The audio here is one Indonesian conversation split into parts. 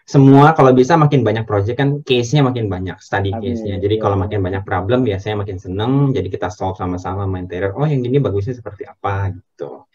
semua kalau bisa makin banyak project kan case-nya makin banyak, study Amin. case-nya. Jadi kalau makin banyak problem biasanya makin seneng. Jadi kita solve sama-sama main interior. Oh yang gini bagusnya seperti apa gitu.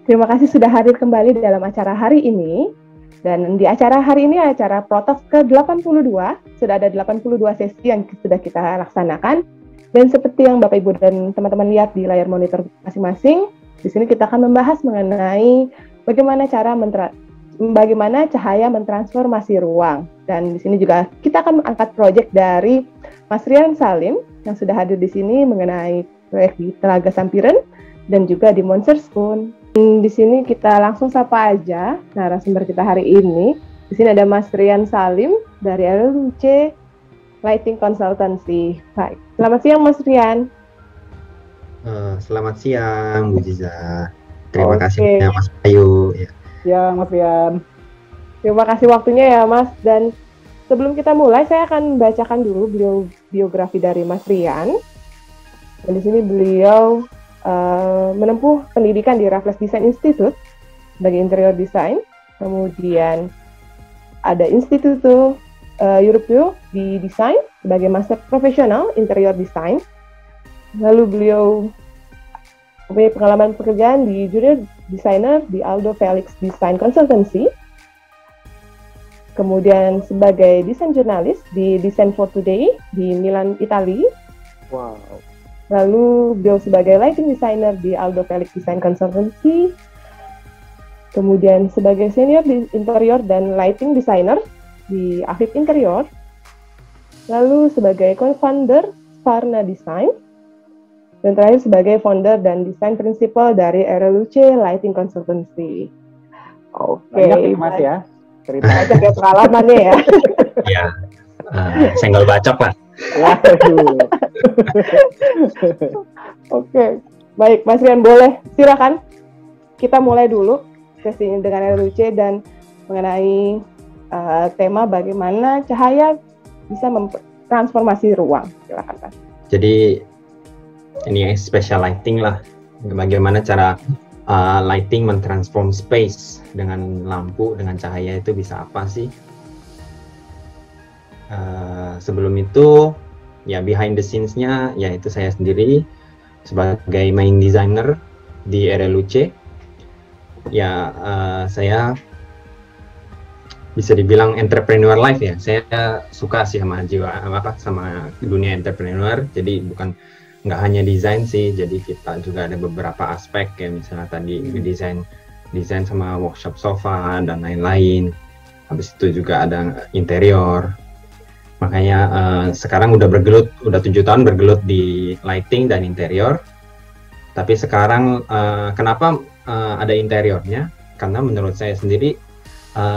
Terima kasih sudah hadir kembali dalam acara hari ini. Dan di acara hari ini, acara Protos ke-82, sudah ada 82 sesi yang sudah kita laksanakan. Dan seperti yang Bapak Ibu dan teman-teman lihat di layar monitor masing-masing, di sini kita akan membahas mengenai bagaimana cahaya mentransformasi ruang. Dan di sini juga kita akan mengangkat proyek dari Mas Rian Salim yang sudah hadir di sini mengenai proyek di Telaga Sampiren dan juga di Monster Spoon. Di sini kita langsung sapa aja narasumber kita hari ini. Di sini ada Mas Rian Salim dari RLUC Lighting Consultancy. Baik, selamat siang Mas Rian. Selamat siang Bu Jiza. Terima kasih ya Mas Bayu. Ya Mas Rian. Terima kasih waktunya ya Mas. Dan sebelum kita mulai, saya akan bacakan dulu biografi dari Mas Rian. Dan di sini beliau menempuh pendidikan di Raffles Design Institute sebagai interior design, kemudian ada Instituto Europeo di Design sebagai master profesional interior design, lalu beliau punya pengalaman pekerjaan di junior designer di Aldo Felix Design Consultancy, kemudian sebagai desain jurnalis di Design for Today di Milan, Italia. Wow. Lalu beliau sebagai lighting designer di Aldo Felix Design Consultancy, kemudian sebagai senior di interior dan lighting designer di Afif Interior, lalu sebagai co-founder Sparna Design, dan terakhir sebagai founder dan design principal dari RLUC Lighting Consultancy. Oke, banyak Mas ya cerita. Banyak ya pengalamannya ya. Ya, senggol bacok lah. Oke, baik Mas Rian, boleh silakan kita mulai dulu sesi dengan RLUC dan mengenai tema bagaimana cahaya bisa transformasi ruang. Silakan Mas. Jadi ini special lighting lah, bagaimana cara lighting mentransform space dengan lampu, dengan cahaya itu bisa apa sih? Sebelum itu ya behind the scenes-nya yaitu saya sendiri sebagai main designer di RLUC. Ya saya bisa dibilang entrepreneur life ya. Saya suka sih sama sama dunia entrepreneur. Jadi nggak hanya desain sih, jadi kita juga ada beberapa aspek kayak misalnya tadi desain sama workshop sofa dan lain-lain. Habis itu juga ada interior. Makanya sekarang udah 7 tahun bergelut di lighting dan interior. Tapi sekarang kenapa ada interiornya? Karena menurut saya sendiri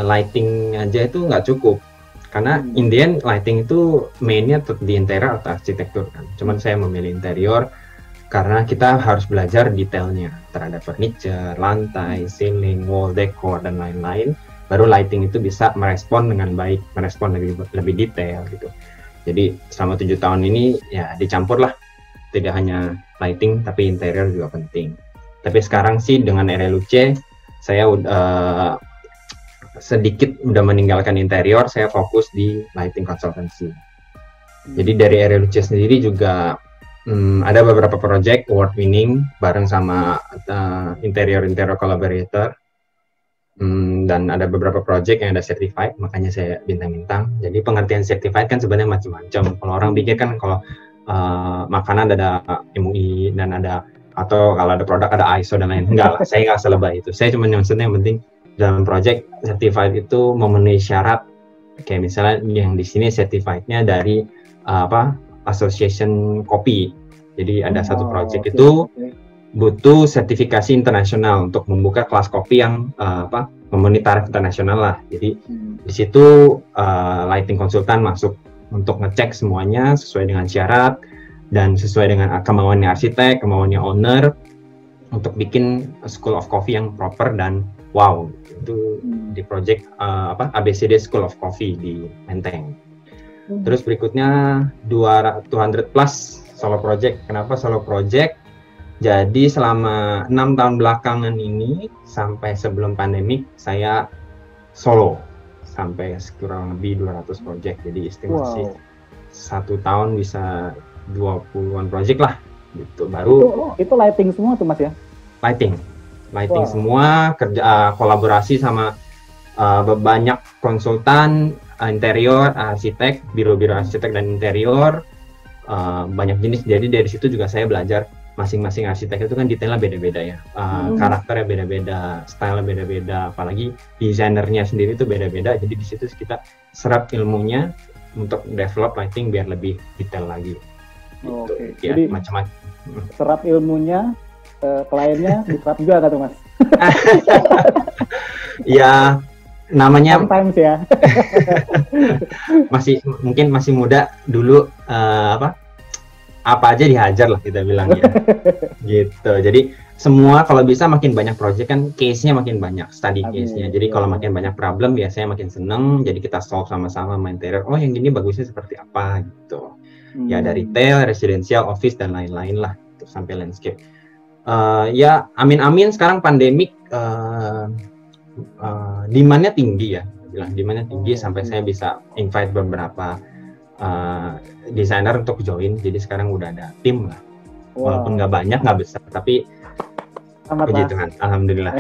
lighting aja itu nggak cukup. Karena in the end lighting itu mainnya di interior atau arsitektur kan. Cuman saya memilih interior karena kita harus belajar detailnya terhadap furniture, lantai, ceiling, wall, decor dan lain-lain. Baru lighting itu bisa merespon dengan baik, merespon lebih detail gitu. Jadi selama 7 tahun ini ya dicampur lah, tidak hanya lighting tapi interior juga penting. Tapi sekarang sih dengan RLUC saya sedikit udah meninggalkan interior, saya fokus di lighting consultancy. Jadi dari RLUC sendiri juga ada beberapa project award winning bareng sama interior collaborator. Dan ada beberapa project yang ada certified, makanya saya bintang-bintang. Jadi pengertian certified kan sebenarnya macam-macam. Kalau orang pikir kan kalau makanan ada MUI dan ada, atau kalau ada produk ada ISO dan lain. Enggak lah, saya nggak selebay itu. Saya cuma maksudnya yang penting dalam project certified itu memenuhi syarat. Kayak misalnya yang di sini certified-nya dari Association Kopi. Jadi ada satu project itu butuh sertifikasi internasional untuk membuka kelas kopi yang memenuhi taraf internasional lah. Jadi di situ lighting konsultan masuk untuk ngecek semuanya sesuai dengan syarat dan sesuai dengan kemauannya arsitek, kemauannya owner, untuk bikin School of Coffee yang proper dan wow. Itu di project ABCD School of Coffee di Menteng. Terus berikutnya 200 plus solo project. Kenapa solo project? Jadi selama 6 tahun belakangan ini sampai sebelum pandemik saya solo sampai kurang lebih 200 project. Jadi estimasi 1 tahun bisa 20-an project lah gitu. Baru itu lighting semua tuh Mas ya? Lighting semua, kerja kolaborasi sama banyak konsultan interior, arsitek, biro-biro arsitek dan interior, banyak jenis. Jadi dari situ juga saya belajar masing-masing arsitek itu kan detailnya beda-beda ya, karakternya beda-beda, stylenya beda-beda, apalagi desainernya sendiri itu beda-beda. Jadi di situ kita serap ilmunya untuk develop lighting biar lebih detail lagi. Gitu. Oke. Ya, Jadi macam-macam. serap ilmunya, kliennya diserap juga nggak tuh Mas? Ya namanya Sometimes ya. mungkin masih muda dulu, apa aja dihajar lah kita bilang ya. Gitu. Jadi semua kalau bisa makin banyak project kan case-nya makin banyak, study case-nya. Jadi kalau makin banyak problem biasanya makin seneng. Jadi kita solve sama-sama sama interior. Oh yang gini bagusnya seperti apa gitu. Ya dari retail, residential, office dan lain-lain lah gitu, sampai landscape. Ya amin-amin sekarang pandemik demand-nya tinggi ya. Bilang demand-nya tinggi sampai saya bisa invite beberapa desainer untuk join. Jadi sekarang udah ada tim lah, walaupun nggak banyak, nggak besar, tapi puji Tuhan, alhamdulillah.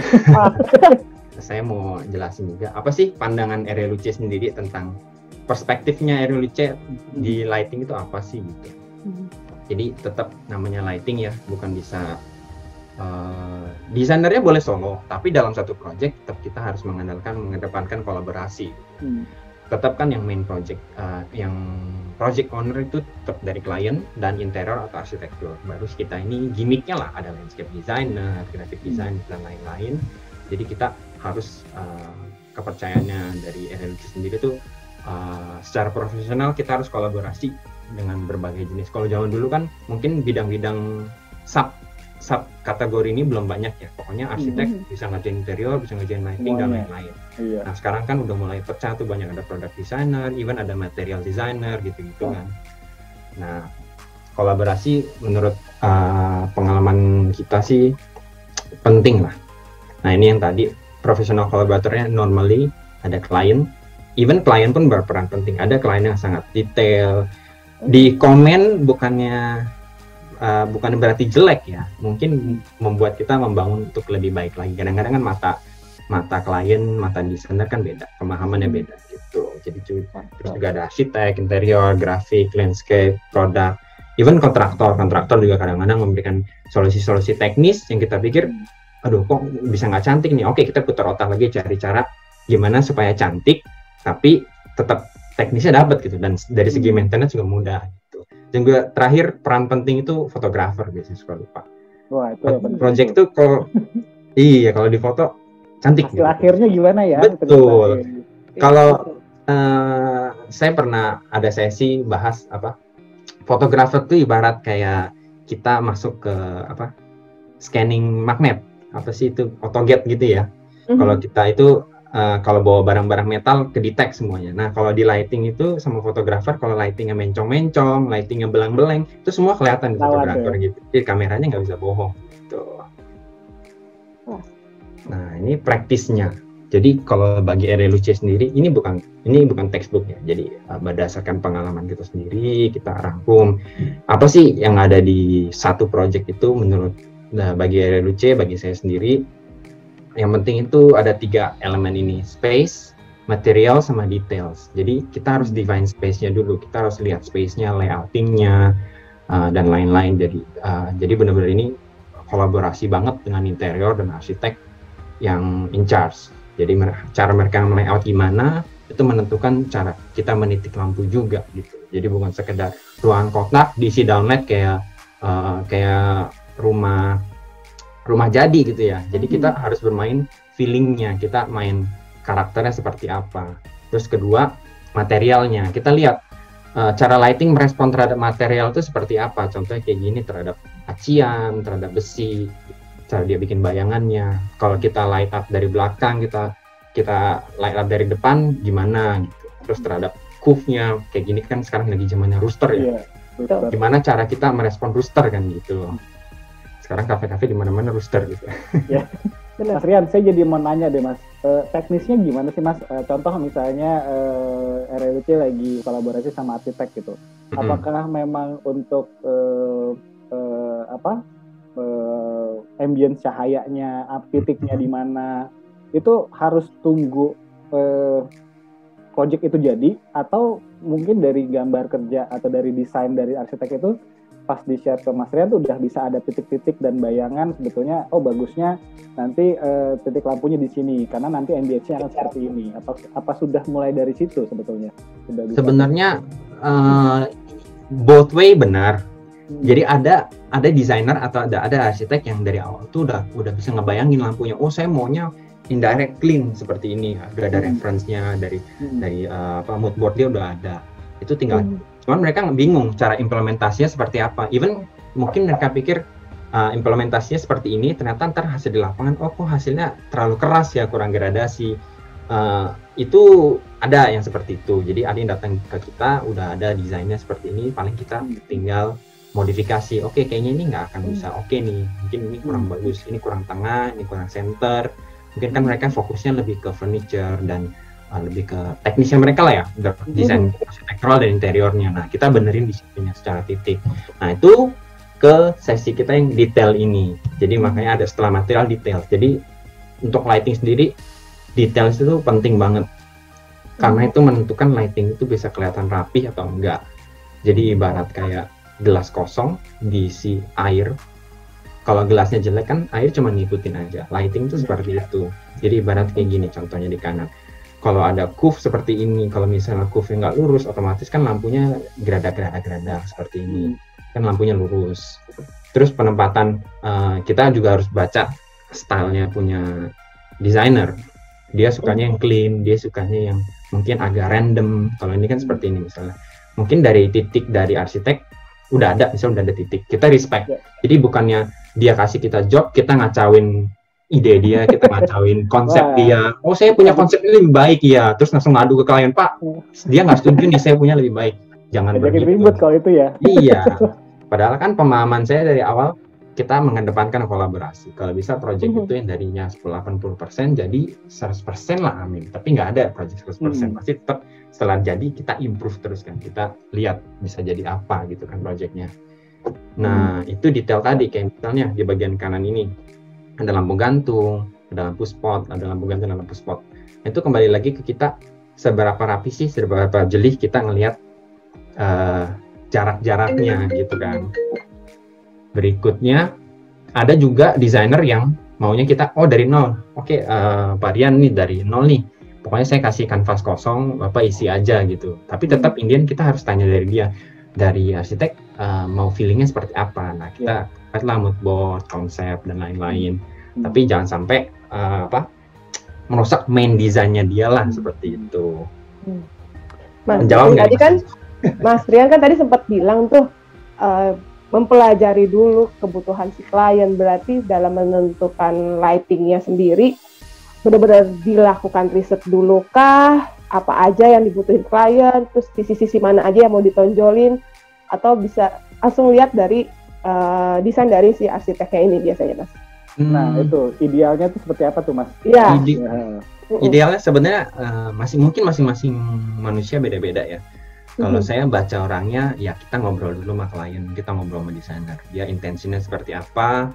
Saya mau jelasin juga apa sih pandangan RLUC sendiri tentang perspektifnya RLUC di lighting itu apa sih gitu. Jadi tetap namanya lighting ya, bukan bisa desainernya boleh solo, tapi dalam satu project tetap kita harus mengedepankan kolaborasi. Tetap kan yang main project, yang project owner itu tetap dari klien dan interior atau arsitektur. Baru kita ini gimmicknya lah, ada landscape designer, graphic design dan lain-lain. Jadi kita harus kepercayaannya dari RLUC sendiri tuh secara profesional kita harus kolaborasi dengan berbagai jenis. Kalau zaman dulu kan mungkin bidang-bidang sub kategori ini belum banyak ya. Pokoknya arsitek bisa ngerjain interior, bisa ngerjain lighting dan lain-lain. Nah sekarang kan udah mulai pecah tuh, banyak ada product designer, even ada material designer gitu-gitu kan. Nah kolaborasi menurut pengalaman kita sih penting lah. Nah ini yang tadi profesional kolaboratornya normally ada klien, even klien pun berperan penting. Ada klien yang sangat detail, di komen bukannya berarti jelek ya, mungkin membuat kita membangun untuk lebih baik lagi. Kadang-kadang kan mata klien, mata desainer kan beda, pemahamannya beda gitu. Jadi terus juga ada arsitek, interior, grafik, landscape, produk, even kontraktor juga kadang-kadang memberikan solusi-solusi teknis yang kita pikir, aduh kok bisa nggak cantik nih. Oke, kita putar otak lagi cari cara gimana supaya cantik, tapi tetap teknisnya dapat gitu. Dan dari segi maintenance juga mudah. Dan juga terakhir peran penting itu fotografer, biasanya suka lupa. Wah, itu project tuh kalau kalau di foto cantik. Hasil akhirnya gimana ya? Betul. Kalau saya pernah ada sesi bahas fotografer tuh ibarat kayak kita masuk ke scanning magnet, apa sih itu, autogate gitu ya. Kalau kita itu kalau bawa barang-barang metal kedetek semuanya. Nah kalau di lighting itu sama fotografer, kalau lightingnya mencong-mencong, lightingnya belang-beleng, itu semua kelihatan di fotografer gitu. Jadi kameranya nggak bisa bohong gitu. Nah ini praktisnya. Jadi kalau bagi RLUC sendiri ini bukan textbook ya. Jadi berdasarkan pengalaman kita sendiri, kita rangkum apa sih yang ada di satu project itu menurut bagi RLUC, bagi saya sendiri. Yang penting itu ada 3 elemen ini, space, material, sama details. Jadi kita harus define space-nya dulu, kita harus lihat space-nya, layouting-nya, dan lain-lain. Jadi benar-benar ini kolaborasi banget dengan interior dan arsitek yang in charge. Jadi cara mereka layout gimana, itu menentukan cara kita menitik lampu juga gitu. Jadi bukan sekedar ruangan kotak diisi downlight kayak rumah jadi gitu ya. Jadi kita harus bermain feelingnya, kita main karakternya seperti apa. Terus kedua, materialnya. Kita lihat cara lighting merespon terhadap material itu seperti apa. Contohnya kayak gini terhadap acian, terhadap besi. cara dia bikin bayangannya. Kalau kita light up dari belakang, kita light up dari depan gimana gitu. Terus terhadap curve-nya kayak gini kan sekarang lagi zamannya rooster ya. Betul. Gimana cara kita merespon rooster kan gitu. Sekarang kafe-kafe di mana-mana rooster gitu. Ya. Mas Rian, saya jadi mau nanya deh Mas, teknisnya gimana sih Mas? Contoh misalnya RLC lagi kolaborasi sama arsitek gitu. Apakah memang untuk ambience cahayanya, titiknya di mana, itu harus tunggu project itu jadi, atau mungkin dari gambar kerja atau dari desain dari arsitek itu pas di-share ke Mas Rian tuh udah bisa ada titik-titik dan bayangan sebetulnya, oh bagusnya nanti titik lampunya di sini karena nanti ambience-nya akan seperti ini. Apa sudah mulai dari situ sebetulnya? Sebenarnya both way benar. Jadi ada desainer atau ada arsitek yang dari awal tuh udah bisa ngebayangin lampunya. Oh, saya maunya indirect clean seperti ini. Udah ada reference-nya dari mood board dia udah ada. Itu tinggal cuman mereka bingung cara implementasinya seperti apa. Even mungkin mereka pikir implementasinya seperti ini, ternyata ntar hasil di lapangan, oh kok hasilnya terlalu keras ya, kurang gradasi. Itu ada yang seperti itu. Jadi ada yang datang ke kita, udah ada desainnya seperti ini, paling kita tinggal modifikasi. Oke, kayaknya ini nggak akan bisa oke nih. Mungkin ini kurang bagus, ini kurang tengah, ini kurang center. Mungkin kan mereka fokusnya lebih ke furniture dan lebih ke teknisnya mereka lah ya, desain arsitektural dan interiornya. Nah, kita benerin di situnya secara titik. Nah, itu ke sesi kita yang detail ini. Jadi makanya ada setelah material detail. Jadi untuk lighting sendiri, detail itu penting banget. Karena itu menentukan lighting itu bisa kelihatan rapi atau enggak. Jadi ibarat kayak gelas kosong diisi air. Kalau gelasnya jelek kan air cuma ngikutin aja. Lighting itu seperti itu. Jadi ibarat kayak gini contohnya di kanan. Kalau ada curve seperti ini, kalau misalnya curve-nya nggak lurus, otomatis kan lampunya gerada seperti ini. Kan lampunya lurus. Terus penempatan, kita juga harus baca stylenya punya desainer. Dia sukanya yang clean, dia sukanya yang mungkin agak random. Kalau ini kan seperti ini misalnya. Mungkin dari titik dari arsitek, udah ada misalnya udah ada titik. Kita respect. Jadi bukannya dia kasih kita job, kita ngacauin ide dia, kita ngacauin konsep dia. Oh, saya punya konsep ini lebih baik ya. Terus langsung ngadu ke klien, Pak. Dia nggak setuju nih, saya punya lebih baik. Jangan begitu. Ribut kalau itu ya. Iya. Padahal kan pemahaman saya dari awal kita mengedepankan kolaborasi. Kalau bisa project itu yang darinya 80% jadi 100% lah, amin. Tapi nggak ada project 100%. Pasti tetap setelah jadi kita improve terus kan. Kita lihat bisa jadi apa gitu kan projectnya. Nah, itu detail tadi kayak misalnya di bagian kanan ini. Ada lampu gantung, ada lampu spot, ada lampu gantung, ada lampu spot. Itu kembali lagi ke kita seberapa rapi sih, seberapa jeli kita ngelihat jarak-jaraknya gitu kan. Berikutnya ada juga desainer yang maunya kita dari nol. Oke, Pak Rian nih dari nol nih. Pokoknya saya kasih kanvas kosong, Bapak isi aja gitu. Tapi tetap Indian kita harus tanya dari dia. Dari arsitek mau feelingnya seperti apa. Nah, kita lihatlah mood board, konsep dan lain-lain. Tapi jangan sampai merusak main desainnya dia lah seperti itu. Mas, tadi kan Mas Rian kan tadi sempat bilang tuh mempelajari dulu kebutuhan si klien, berarti dalam menentukan lightingnya sendiri benar-benar dilakukan riset dulu kah? Apa aja yang dibutuhin klien, terus di sisi mana aja yang mau ditonjolin, atau bisa langsung lihat dari desain dari si arsiteknya ini biasanya, Mas? Nah, itu idealnya tuh seperti apa tuh, Mas? Iya. Idealnya sebenarnya masing-masing manusia beda-beda ya. Kalau saya baca orangnya, ya kita ngobrol dulu sama klien, kita ngobrol sama desainer. Dia intensinya seperti apa?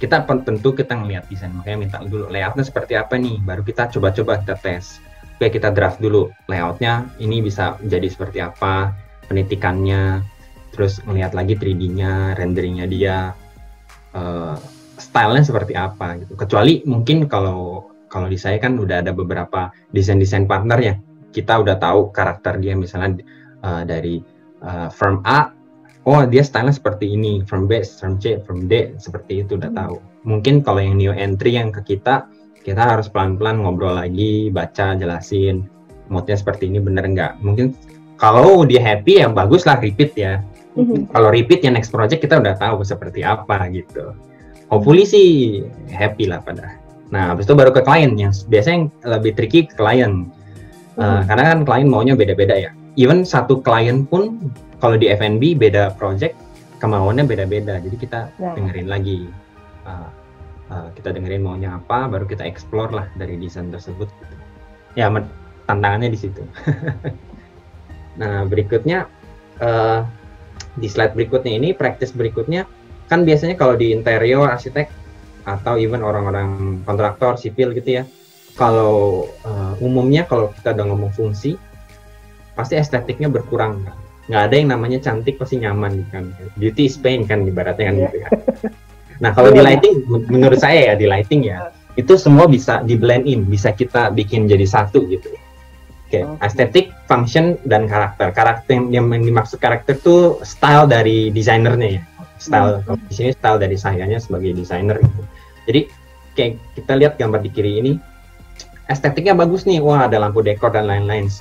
Kita tentu kita ngelihat desain, makanya minta dulu layoutnya seperti apa nih, baru kita coba-coba kita tes. Oke, kita draft dulu layoutnya, ini bisa jadi seperti apa, penitikannya, terus ngelihat lagi 3D-nya, renderingnya dia, stylenya seperti apa gitu. Kecuali mungkin kalau di saya kan udah ada beberapa desain partner ya, kita udah tahu karakter dia misalnya dari firm A, oh dia stylenya seperti ini, firm B, firm C, firm D, seperti itu udah tahu. Mungkin kalau yang new entry yang ke kita harus pelan-pelan ngobrol lagi, baca, jelasin moodnya seperti ini bener nggak. Mungkin kalau dia happy ya bagus lah repeat ya. Kalau repeat ya next project kita udah tahu seperti apa gitu. hopefully sih happy lah pada. Nah, habis itu baru ke klien, yang biasanya yang lebih tricky ke klien. Karena kan klien maunya beda-beda ya. Even satu klien pun kalau di F&B beda project, kemauannya beda-beda. Jadi kita dengerin lagi, kita dengerin maunya apa, baru kita explore lah dari desain tersebut. Ya, tantangannya di situ. Nah, berikutnya di slide berikutnya ini, practice berikutnya kan biasanya kalau di interior arsitek atau even orang-orang kontraktor sipil gitu ya, kalau umumnya kalau kita udah ngomong fungsi pasti estetiknya berkurang kan? Nggak ada yang namanya cantik pasti nyaman kan, beauty is pain kan ibaratnya kan gitu kan. Nah kalau di lighting, menurut saya ya di lighting ya itu semua bisa di blend in, bisa kita bikin jadi satu gitu. Oke, estetik, function, dan karakter. Karakter yang dimaksud karakter tuh style dari desainernya ya. Style, kalau di sini style dari sayanya sebagai desainer gitu. Jadi kayak kita lihat gambar di kiri ini, estetiknya bagus nih, wah ada lampu dekor dan lain-lain.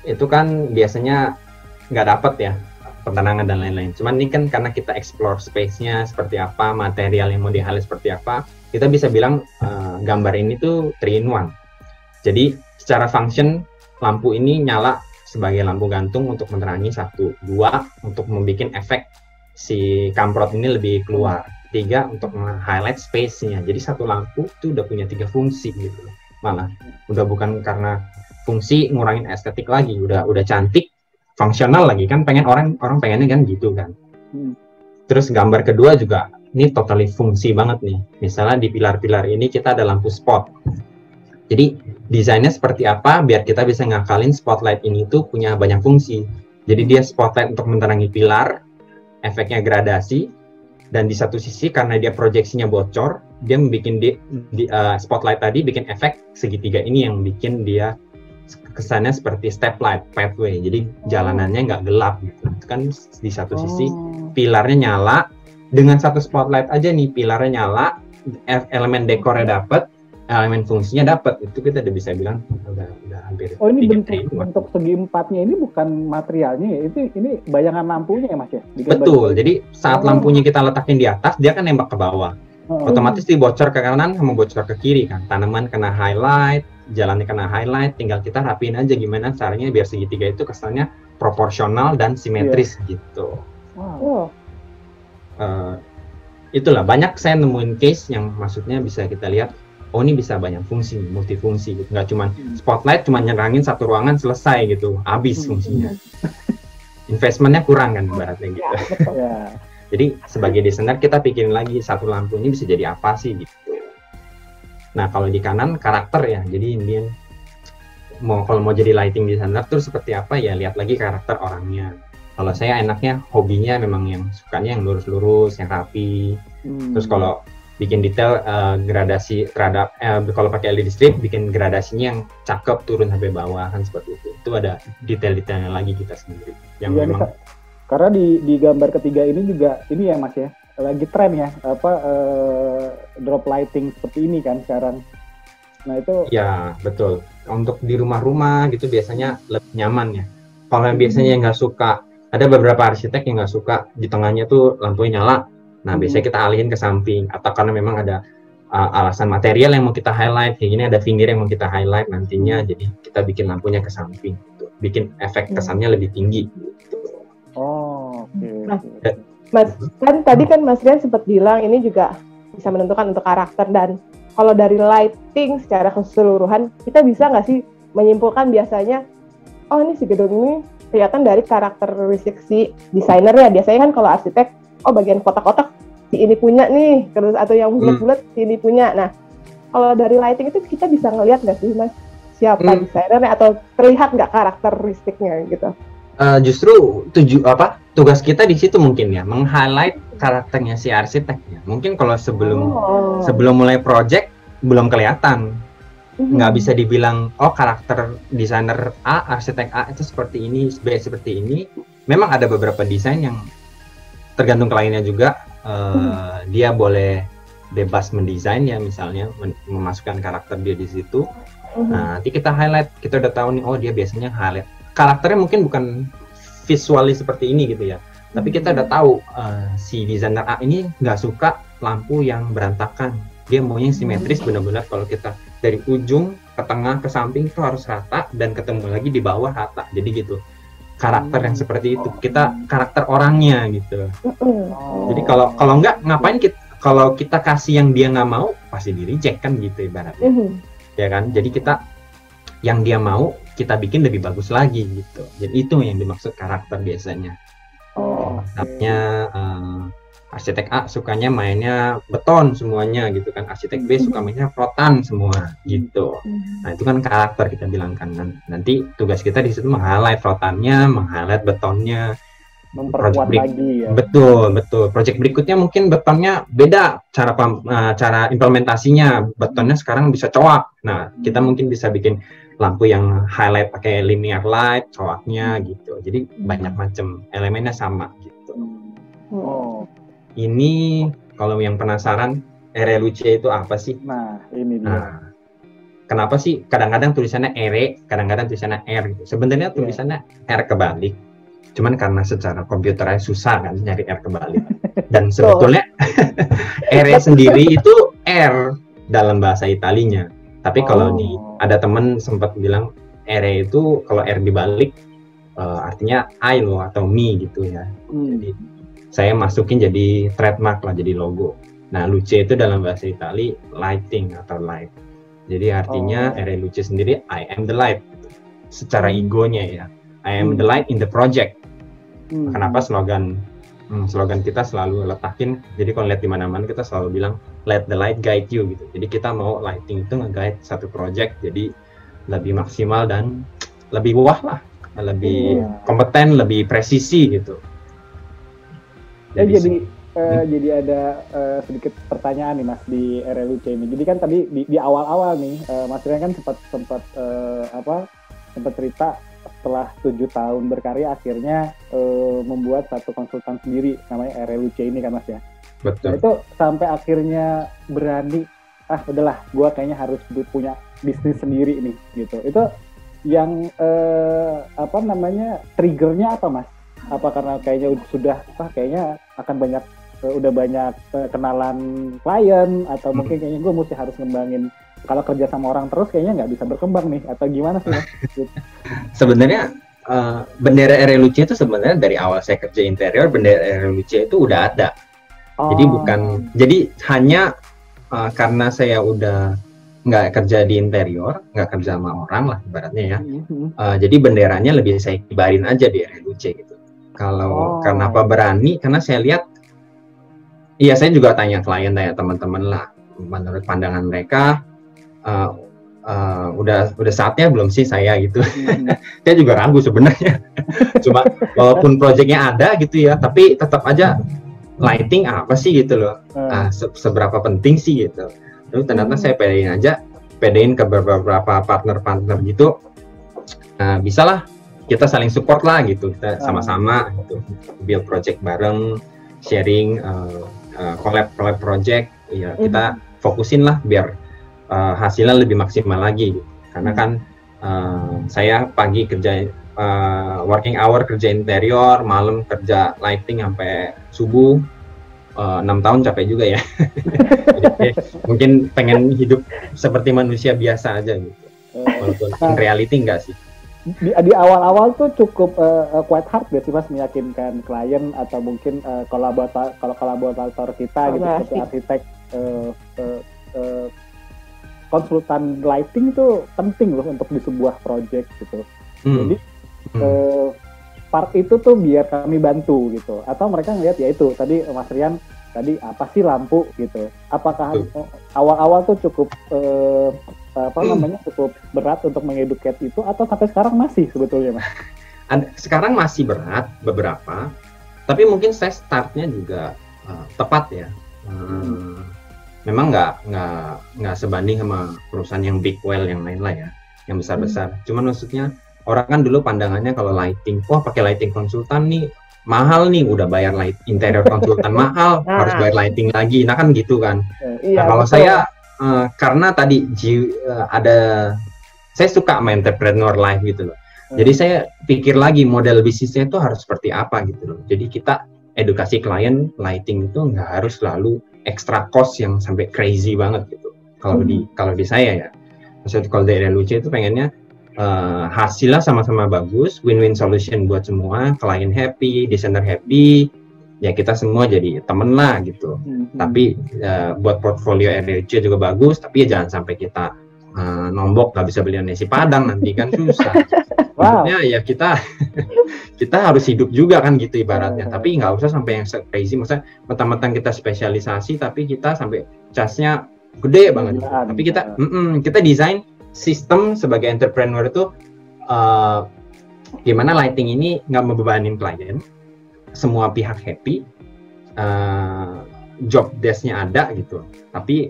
Itu kan biasanya nggak dapet ya, penerangan dan lain-lain. Cuman ini kan karena kita explore space-nya seperti apa, material yang mau di-highlight seperti apa, kita bisa bilang gambar ini tuh 3-in-1. Jadi secara function, lampu ini nyala sebagai lampu gantung untuk menerangi 1, 2 untuk membuat efek si kamprot ini lebih keluar, 3 untuk meng-highlight space-nya. Jadi satu lampu itu udah punya 3 fungsi gitu. Malah udah bukan karena fungsi ngurangin estetik lagi, udah cantik, fungsional lagi kan, orang pengennya kan gitu kan. Terus gambar kedua juga ini totally fungsi banget nih. Misalnya di pilar-pilar ini kita ada lampu spot. Jadi desainnya seperti apa biar kita bisa ngakalin spotlight ini tuh punya banyak fungsi. Jadi dia spotlight untuk menerangi pilar, efeknya gradasi, dan di satu sisi karena dia proyeksinya bocor, dia membuat spotlight tadi bikin efek segitiga ini yang bikin dia kesannya seperti step light, pathway. Jadi jalanannya nggak gelap gitu. Itu kan di satu sisi pilarnya nyala, dengan satu spotlight aja nih pilarnya nyala, elemen dekornya dapat, elemen fungsinya dapat, itu kita udah bisa bilang udah hampir. Oh ini bentuk segi empatnya ini bukan materialnya ya, ini bayangan lampunya ya Mas ya? Betul, jadi saat lampunya kita letakin di atas, dia kan nembak ke bawah. Otomatis dibocor ke kanan sama bocor ke kiri kan, tanaman kena highlight, jalannya kena highlight, tinggal kita rapiin aja gimana caranya biar segitiga itu kesannya proporsional dan simetris gitu. Itulah banyak saya nemuin case yang maksudnya bisa kita lihat, oh ini bisa banyak fungsi, multifungsi gitu. Nggak cuma spotlight, cuma nyerangin satu ruangan selesai gitu, habis fungsinya. Investmentnya kurang kan ibaratnya gitu. Jadi sebagai desainer kita pikirin lagi satu lampu ini bisa jadi apa sih gitu. Nah kalau di kanan karakter ya, jadi ini kalau mau jadi lighting designer terus seperti apa ya, lihat lagi karakter orangnya. Kalau saya enaknya hobinya memang yang sukanya yang lurus-lurus, yang rapi. Terus kalau bikin detail gradasi terhadap kalau pakai LED strip bikin gradasinya yang cakep turun sampai bawah kan seperti itu. Itu ada detail-detailnya lagi kita sendiri. Yang memang karena di gambar ketiga ini juga ini ya Mas ya, lagi tren ya drop lighting seperti ini kan sekarang. Nah itu ya betul. Untuk di rumah-rumah gitu biasanya lebih nyaman ya. Kalau yang biasanya nggak suka, ada beberapa arsitek yang nggak suka di tengahnya tuh lampunya nyala. Nah biasanya kita alihin ke samping, atau karena memang ada alasan material yang mau kita highlight, kayak gini ada finger yang mau kita highlight nantinya, jadi kita bikin lampunya ke samping, gitu. Bikin efek kesannya lebih tinggi. Gitu. Nah, Mas, kan tadi kan Mas Rian sempat bilang ini juga bisa menentukan untuk karakter, dan kalau dari lighting secara keseluruhan, kita bisa nggak sih menyimpulkan biasanya, oh ini si gedung ini kelihatan dari karakteristik si desainernya. Biasanya kan kalau arsitek, oh bagian kotak-kotak si ini punya nih, terus atau yang bulat-bulat si ini punya. Nah, kalau dari lighting itu kita bisa ngelihat nggak sih Mas siapa desainernya atau terlihat nggak karakteristiknya gitu? Justru tugas kita di situ mungkin ya meng-highlight karakternya si arsiteknya. Mungkin kalau sebelum mulai project belum kelihatan, nggak bisa dibilang oh karakter desainer A, arsitek A itu seperti ini, B seperti ini. Memang ada beberapa desain yang tergantung kliennya juga, dia boleh bebas mendesain ya, misalnya memasukkan karakter dia di situ. Nah, nanti kita highlight, kita udah tahu nih, oh dia biasanya highlight. Karakternya mungkin bukan visualis seperti ini gitu ya, tapi kita udah tahu si desainer A ini nggak suka lampu yang berantakan. Dia maunya simetris benar-benar, kalau kita dari ujung ke tengah ke samping itu harus rata dan ketemu lagi di bawah rata. Jadi gitu. Karakter yang seperti itu, kita karakter orangnya gitu. Jadi kalau nggak, ngapain kita, kalau kita kasih yang dia nggak mau, pasti di reject kan gitu ibaratnya. Ya kan? Jadi kita yang dia mau kita bikin lebih bagus lagi gitu. Jadi itu yang dimaksud karakter biasanya. Misalnya arsitek A sukanya mainnya beton semuanya gitu kan, arsitek B suka mainnya rotan semua gitu. Nah itu kan karakter kita bilangkan. Nanti tugas kita di situ meng-highlight rotannya, meng-highlight betonnya, memperkuat lagi ya. Betul. Project berikutnya mungkin betonnya beda cara implementasinya. Betonnya sekarang bisa coak. Nah kita mungkin bisa bikin lampu yang highlight pakai linear light, coaknya gitu. Jadi banyak macam elemennya sama gitu. Ini kalau yang penasaran, RLUC itu apa sih? Nah, ini dia. Kenapa sih kadang-kadang tulisannya R, kadang-kadang tulisannya R gitu. Sebenarnya tulisannya R kebalik. Cuman karena secara komputernya susah kan nyari R kebalik. Dan sebetulnya R sendiri itu R dalam bahasa Italinya. Tapi kalau ada teman sempat bilang R itu kalau R dibalik artinya I loh atau me gitu ya. Jadi saya masukin jadi trademark lah, jadi logo. Nah, luce itu dalam bahasa Itali lighting atau light. Jadi artinya RLUC sendiri I am the light. Secara egonya ya, I am the light in the project. Kenapa slogan kita selalu letakin, jadi kalau lihat di mana-mana kita selalu bilang let the light guide you gitu. Jadi kita mau lighting itu nge-guide satu project jadi lebih maksimal dan lebih wah lah, lebih kompeten, lebih presisi gitu. Jadi ada sedikit pertanyaan nih Mas di RLUC ini. Jadi kan tadi di awal-awal nih Mas Rian kan sempat cerita setelah 7 tahun berkarya akhirnya membuat satu konsultan sendiri namanya RLUC ini kan Mas ya. Betul. Nah, itu sampai akhirnya berani udahlah gue kayaknya harus punya bisnis sendiri nih gitu. Itu yang triggernya apa Mas? Apa karena kayaknya kayaknya akan udah banyak kenalan klien atau mungkin kayaknya gue mesti harus ngembangin, kalau kerja sama orang terus kayaknya nggak bisa berkembang nih, atau gimana sih Mas? Sebenarnya bendera RLUC itu sebenarnya dari awal saya kerja interior, bendera RLUC itu udah ada. Jadi hanya karena saya udah nggak kerja di interior, nggak kerja sama orang lah ibaratnya ya. Jadi benderanya lebih saya kibarin aja di RLUC gitu. Kenapa berani? Karena saya lihat, iya saya juga tanya klien, tanya teman-teman lah, menurut pandangan mereka udah saatnya belum sih saya gitu. Saya juga ragu sebenarnya. Cuma walaupun proyeknya ada gitu ya, tapi tetap aja lighting apa sih gitu loh. Seberapa penting sih gitu. Lalu ternyata saya pedein ke beberapa partner gitu. Bisalah kita saling support lah gitu, kita sama-sama gitu, build project bareng, sharing, collab project, ya kita fokusin lah biar hasilnya lebih maksimal lagi gitu. Karena kan saya pagi kerja working hour kerja interior, malam kerja lighting sampai subuh, 6 tahun capek juga ya. Jadi, mungkin pengen hidup seperti manusia biasa aja gitu, walaupun in reality enggak sih. Di awal-awal tuh cukup quite hard gak sih Mas meyakinkan klien atau mungkin kolaborator kita gitu, seperti arsitek, konsultan lighting itu penting loh untuk di sebuah project gitu. Jadi part itu tuh biar kami bantu gitu, atau mereka ngelihat ya itu tadi Mas Rian tadi apa sih lampu gitu. Apakah awal-awal tuh cukup cukup berat untuk mengeduket itu, atau sampai sekarang masih sebetulnya Mas? Sekarang masih berat beberapa, tapi mungkin saya startnya juga tepat ya. Memang nggak sebanding sama perusahaan yang big well yang lain lah ya, yang besar-besar. Cuman maksudnya orang kan dulu pandangannya kalau lighting, pakai lighting konsultan nih mahal nih, udah bayar light interior konsultan mahal, harus bayar lighting lagi, nah kan gitu kan. Nah, kalau saya karena tadi saya suka sama entrepreneur life gitu loh. Jadi saya pikir lagi model bisnisnya itu harus seperti apa gitu loh. Jadi kita edukasi klien lighting itu nggak harus selalu extra cost yang sampai crazy banget gitu. Kalau di saya ya, maksudnya kalau dari Luce itu pengennya hasilnya sama-sama bagus, win-win solution buat semua, klien happy, desainer happy, ya kita semua jadi temen lah gitu. Tapi buat portfolio RLC juga bagus, tapi ya jangan sampai kita nombok nggak bisa beli nasi padang nanti kan susah. Maksudnya ya kita harus hidup juga kan gitu ibaratnya. Tapi nggak usah sampai yang crazy. Maksudnya mentang-mentang kita spesialisasi, tapi kita sampai casnya gede banget. Tapi kita desain sistem sebagai entrepreneur itu gimana lighting ini nggak membebanin klien, semua pihak happy, job desk-nya ada gitu. Tapi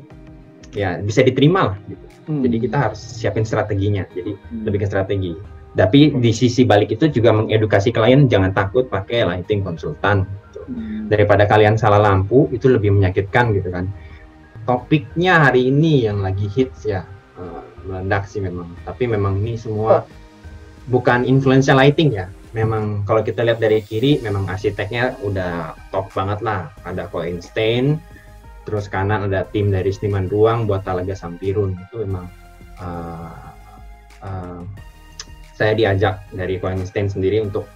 ya bisa diterima lah gitu. Jadi kita harus siapin strateginya. Jadi lebih ke strategi. Tapi di sisi balik itu juga mengedukasi klien jangan takut pakai lighting konsultan. Gitu. Daripada kalian salah lampu itu lebih menyakitkan gitu kan. Topiknya hari ini yang lagi hits ya meledak sih memang. Tapi memang ini semua bukan influential lighting ya. Memang kalau kita lihat dari kiri memang arsiteknya udah top banget lah. Ada Coinstein. Terus kanan ada tim dari Seniman Ruang buat Talaga Sampirun. Itu memang saya diajak dari Coinstein sendiri untuk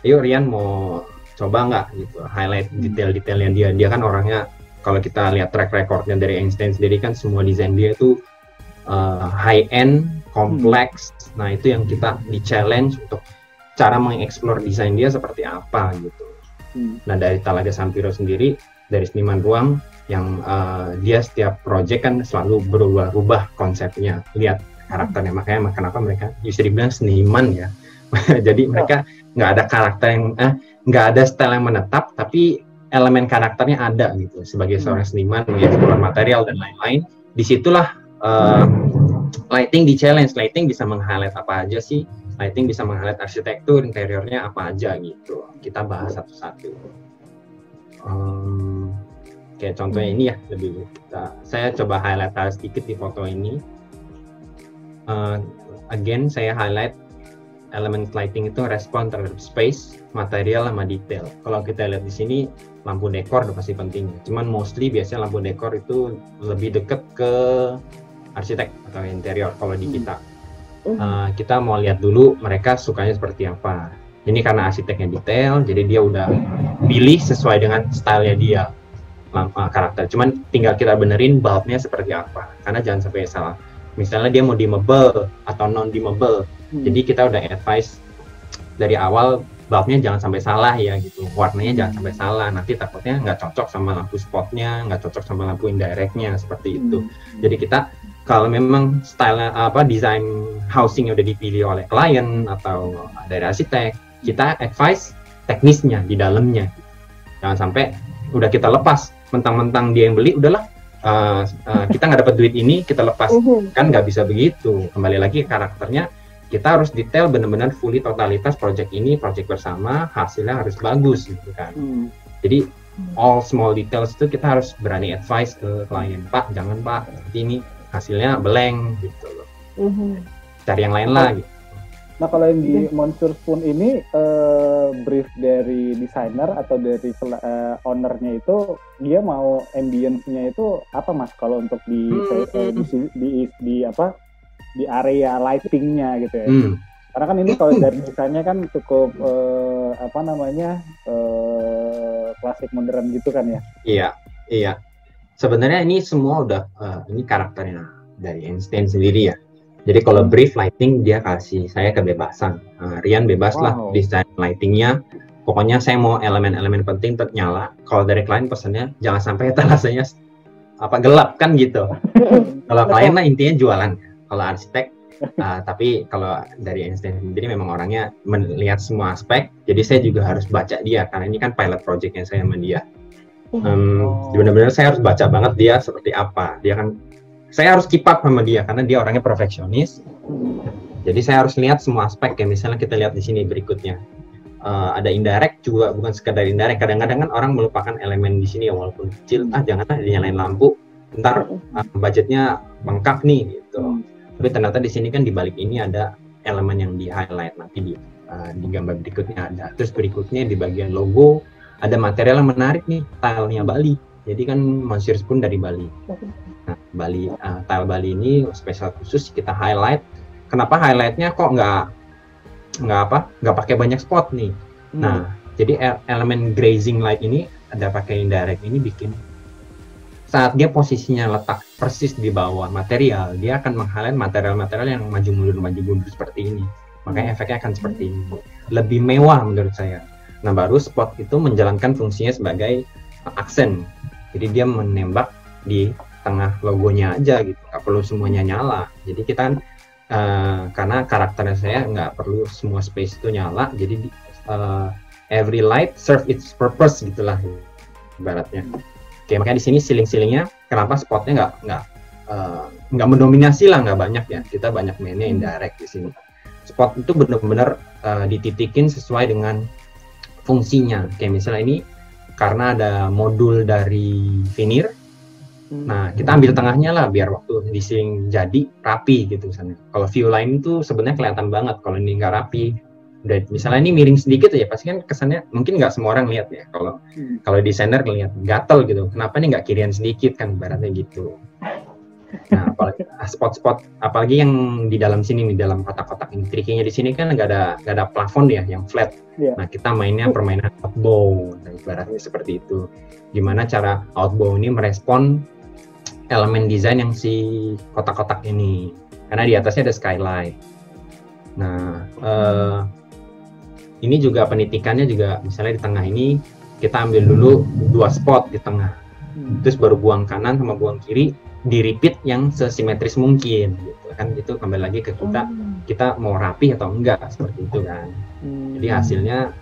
yuk Rian mau coba nggak gitu highlight detail-detail yang dia kan orangnya kalau kita lihat track recordnya dari Einstein sendiri kan semua desain dia itu high end, kompleks. Nah itu yang kita di challenge untuk cara mengeksplor desain dia seperti apa gitu. Nah dari Talaga Sampiro sendiri dari Seniman Ruang yang dia setiap project kan selalu berubah-ubah konsepnya, lihat karakternya, makanya kenapa mereka bisa dibilang seniman ya. Jadi mereka nggak ada karakter yang nggak ada style yang menetap, tapi elemen karakternya ada gitu. Sebagai seorang seniman mengeksplor material dan lain-lain, disitulah lighting di challenge. Lighting bisa meng-highlight apa aja sih? Lighting bisa meng-highlight arsitektur, interiornya apa aja gitu. Kita bahas satu-satu. Kayak contohnya ini ya, saya coba highlight sedikit di foto ini. Again, saya highlight elemen lighting itu respon terhadap space, material, sama detail. Kalau kita lihat di sini, lampu dekor udah pasti penting. Cuman mostly biasanya lampu dekor itu lebih deket ke arsitek atau interior. Kalau di kita, kita mau lihat dulu mereka sukanya seperti apa. Ini karena arsiteknya detail, jadi dia udah pilih sesuai dengan stylenya dia, karakter. Cuman tinggal kita benerin bulbnya seperti apa. Karena jangan sampai salah. Misalnya dia mau dimmable atau non-dimmable, jadi kita udah advice dari awal bulbnya jangan sampai salah ya gitu, warnanya jangan sampai salah, nanti takutnya nggak cocok sama lampu spotnya, nggak cocok sama lampu indirectnya seperti itu. Jadi kita kalau memang style desain housing yang udah dipilih oleh klien atau dari arsitek, kita advice teknisnya di dalamnya. Jangan sampai udah kita lepas mentang-mentang dia yang beli, udahlah kita nggak dapat duit ini kita lepas, kan nggak bisa begitu. Kembali lagi karakternya kita harus detail benar-benar fully totalitas project ini, project bersama, hasilnya harus bagus gitu kan. Jadi all small details itu kita harus berani advice ke klien, Pak jangan Pak, seperti ini hasilnya blank gitu loh. Cari yang lain lah gitu. Nah kalau yang di Monsieur Spoon ini brief dari desainer atau dari ownernya itu dia mau ambience-nya itu apa Mas kalau untuk di area lighting-nya gitu ya. Karena kan ini kalau dari desainnya kan cukup klasik modern gitu kan ya. Iya. Sebenarnya ini semua udah ini karakternya dari Einstein sendiri ya. Jadi kalau brief lighting dia kasih saya kebebasan. Rian bebas lah desain lightingnya. Pokoknya saya mau elemen-elemen penting tetap nyala. Kalau dari klien pesannya jangan sampai etalasenya gelap kan gitu. Kalau klien lah intinya jualan. Kalau arsitek, tapi kalau dari Einstein sendiri memang orangnya melihat semua aspek. Jadi saya juga harus baca dia karena ini kan pilot projectnya saya sama dia. Benar-benar saya harus baca banget dia seperti apa. Dia kan saya harus keep up sama dia karena dia orangnya perfeksionis. Jadi saya harus lihat semua aspek ya. Misalnya kita lihat di sini berikutnya. Ada indirect juga bukan sekadar indirect. Kadang-kadang kan orang melupakan elemen di sini ya walaupun kecil. Janganlah dinyalain lampu. Ntar budgetnya bengkak nih gitu. Tapi ternyata di sini kan di balik ini ada elemen yang di highlight nanti di gambar berikutnya ada. Terus berikutnya di bagian logo ada material yang menarik nih, tile-nya Bali. Jadi kan Monsieur Spoon dari Bali. Nah, tile Bali ini spesial khusus kita highlight. Kenapa highlightnya kok nggak pakai banyak spot nih? Nah, jadi elemen grazing light ini ada pakai indirect ini bikin saat dia posisinya letak persis di bawah material, dia akan meng-highlight material-material yang maju mundur seperti ini. Makanya efeknya akan seperti ini. Lebih mewah menurut saya. Nah, baru spot itu menjalankan fungsinya sebagai aksen. Jadi dia menembak di tengah logonya aja gitu, nggak perlu semuanya nyala. Jadi kita karena karakternya saya nggak perlu semua space itu nyala, jadi every light serve its purpose gitulah ibaratnya. Oke, makanya di sini ceiling-ceilingnya kenapa spotnya nggak mendominasi lah, nggak banyak ya. Kita banyak mainnya indirect di sini. Spot itu benar-benar dititikin sesuai dengan fungsinya. Kayak misalnya ini karena ada modul dari veneer. Nah, kita ambil tengahnya lah biar waktu di ceiling jadi rapi gitu misalnya. Kalau view line itu sebenarnya kelihatan banget kalau ini nggak rapi. Udah, misalnya ini miring sedikit aja, pasti kan kesannya mungkin nggak semua orang lihat ya. Kalau desainer ngelihat gatel gitu, kenapa nih nggak kirian sedikit kan, ibaratnya gitu. Nah, apalagi spot-spot, apalagi yang di dalam sini nih, dalam kotak-kotak ini, triknya di sini kan nggak ada plafon ya, yang flat. Yeah. Nah, kita mainnya permainan outbow, nah, ibaratnya seperti itu. Gimana cara outbow ini merespon elemen desain yang si kotak-kotak ini, karena di atasnya ada skylight. Nah, ini juga penitikannya juga, misalnya di tengah ini kita ambil dulu 2 spot di tengah, terus baru buang kanan sama buang kiri, di repeat yang sesimetris mungkin, gitu kan. Itu kembali lagi ke kita mau rapi atau enggak, seperti itu kan. Jadi hasilnya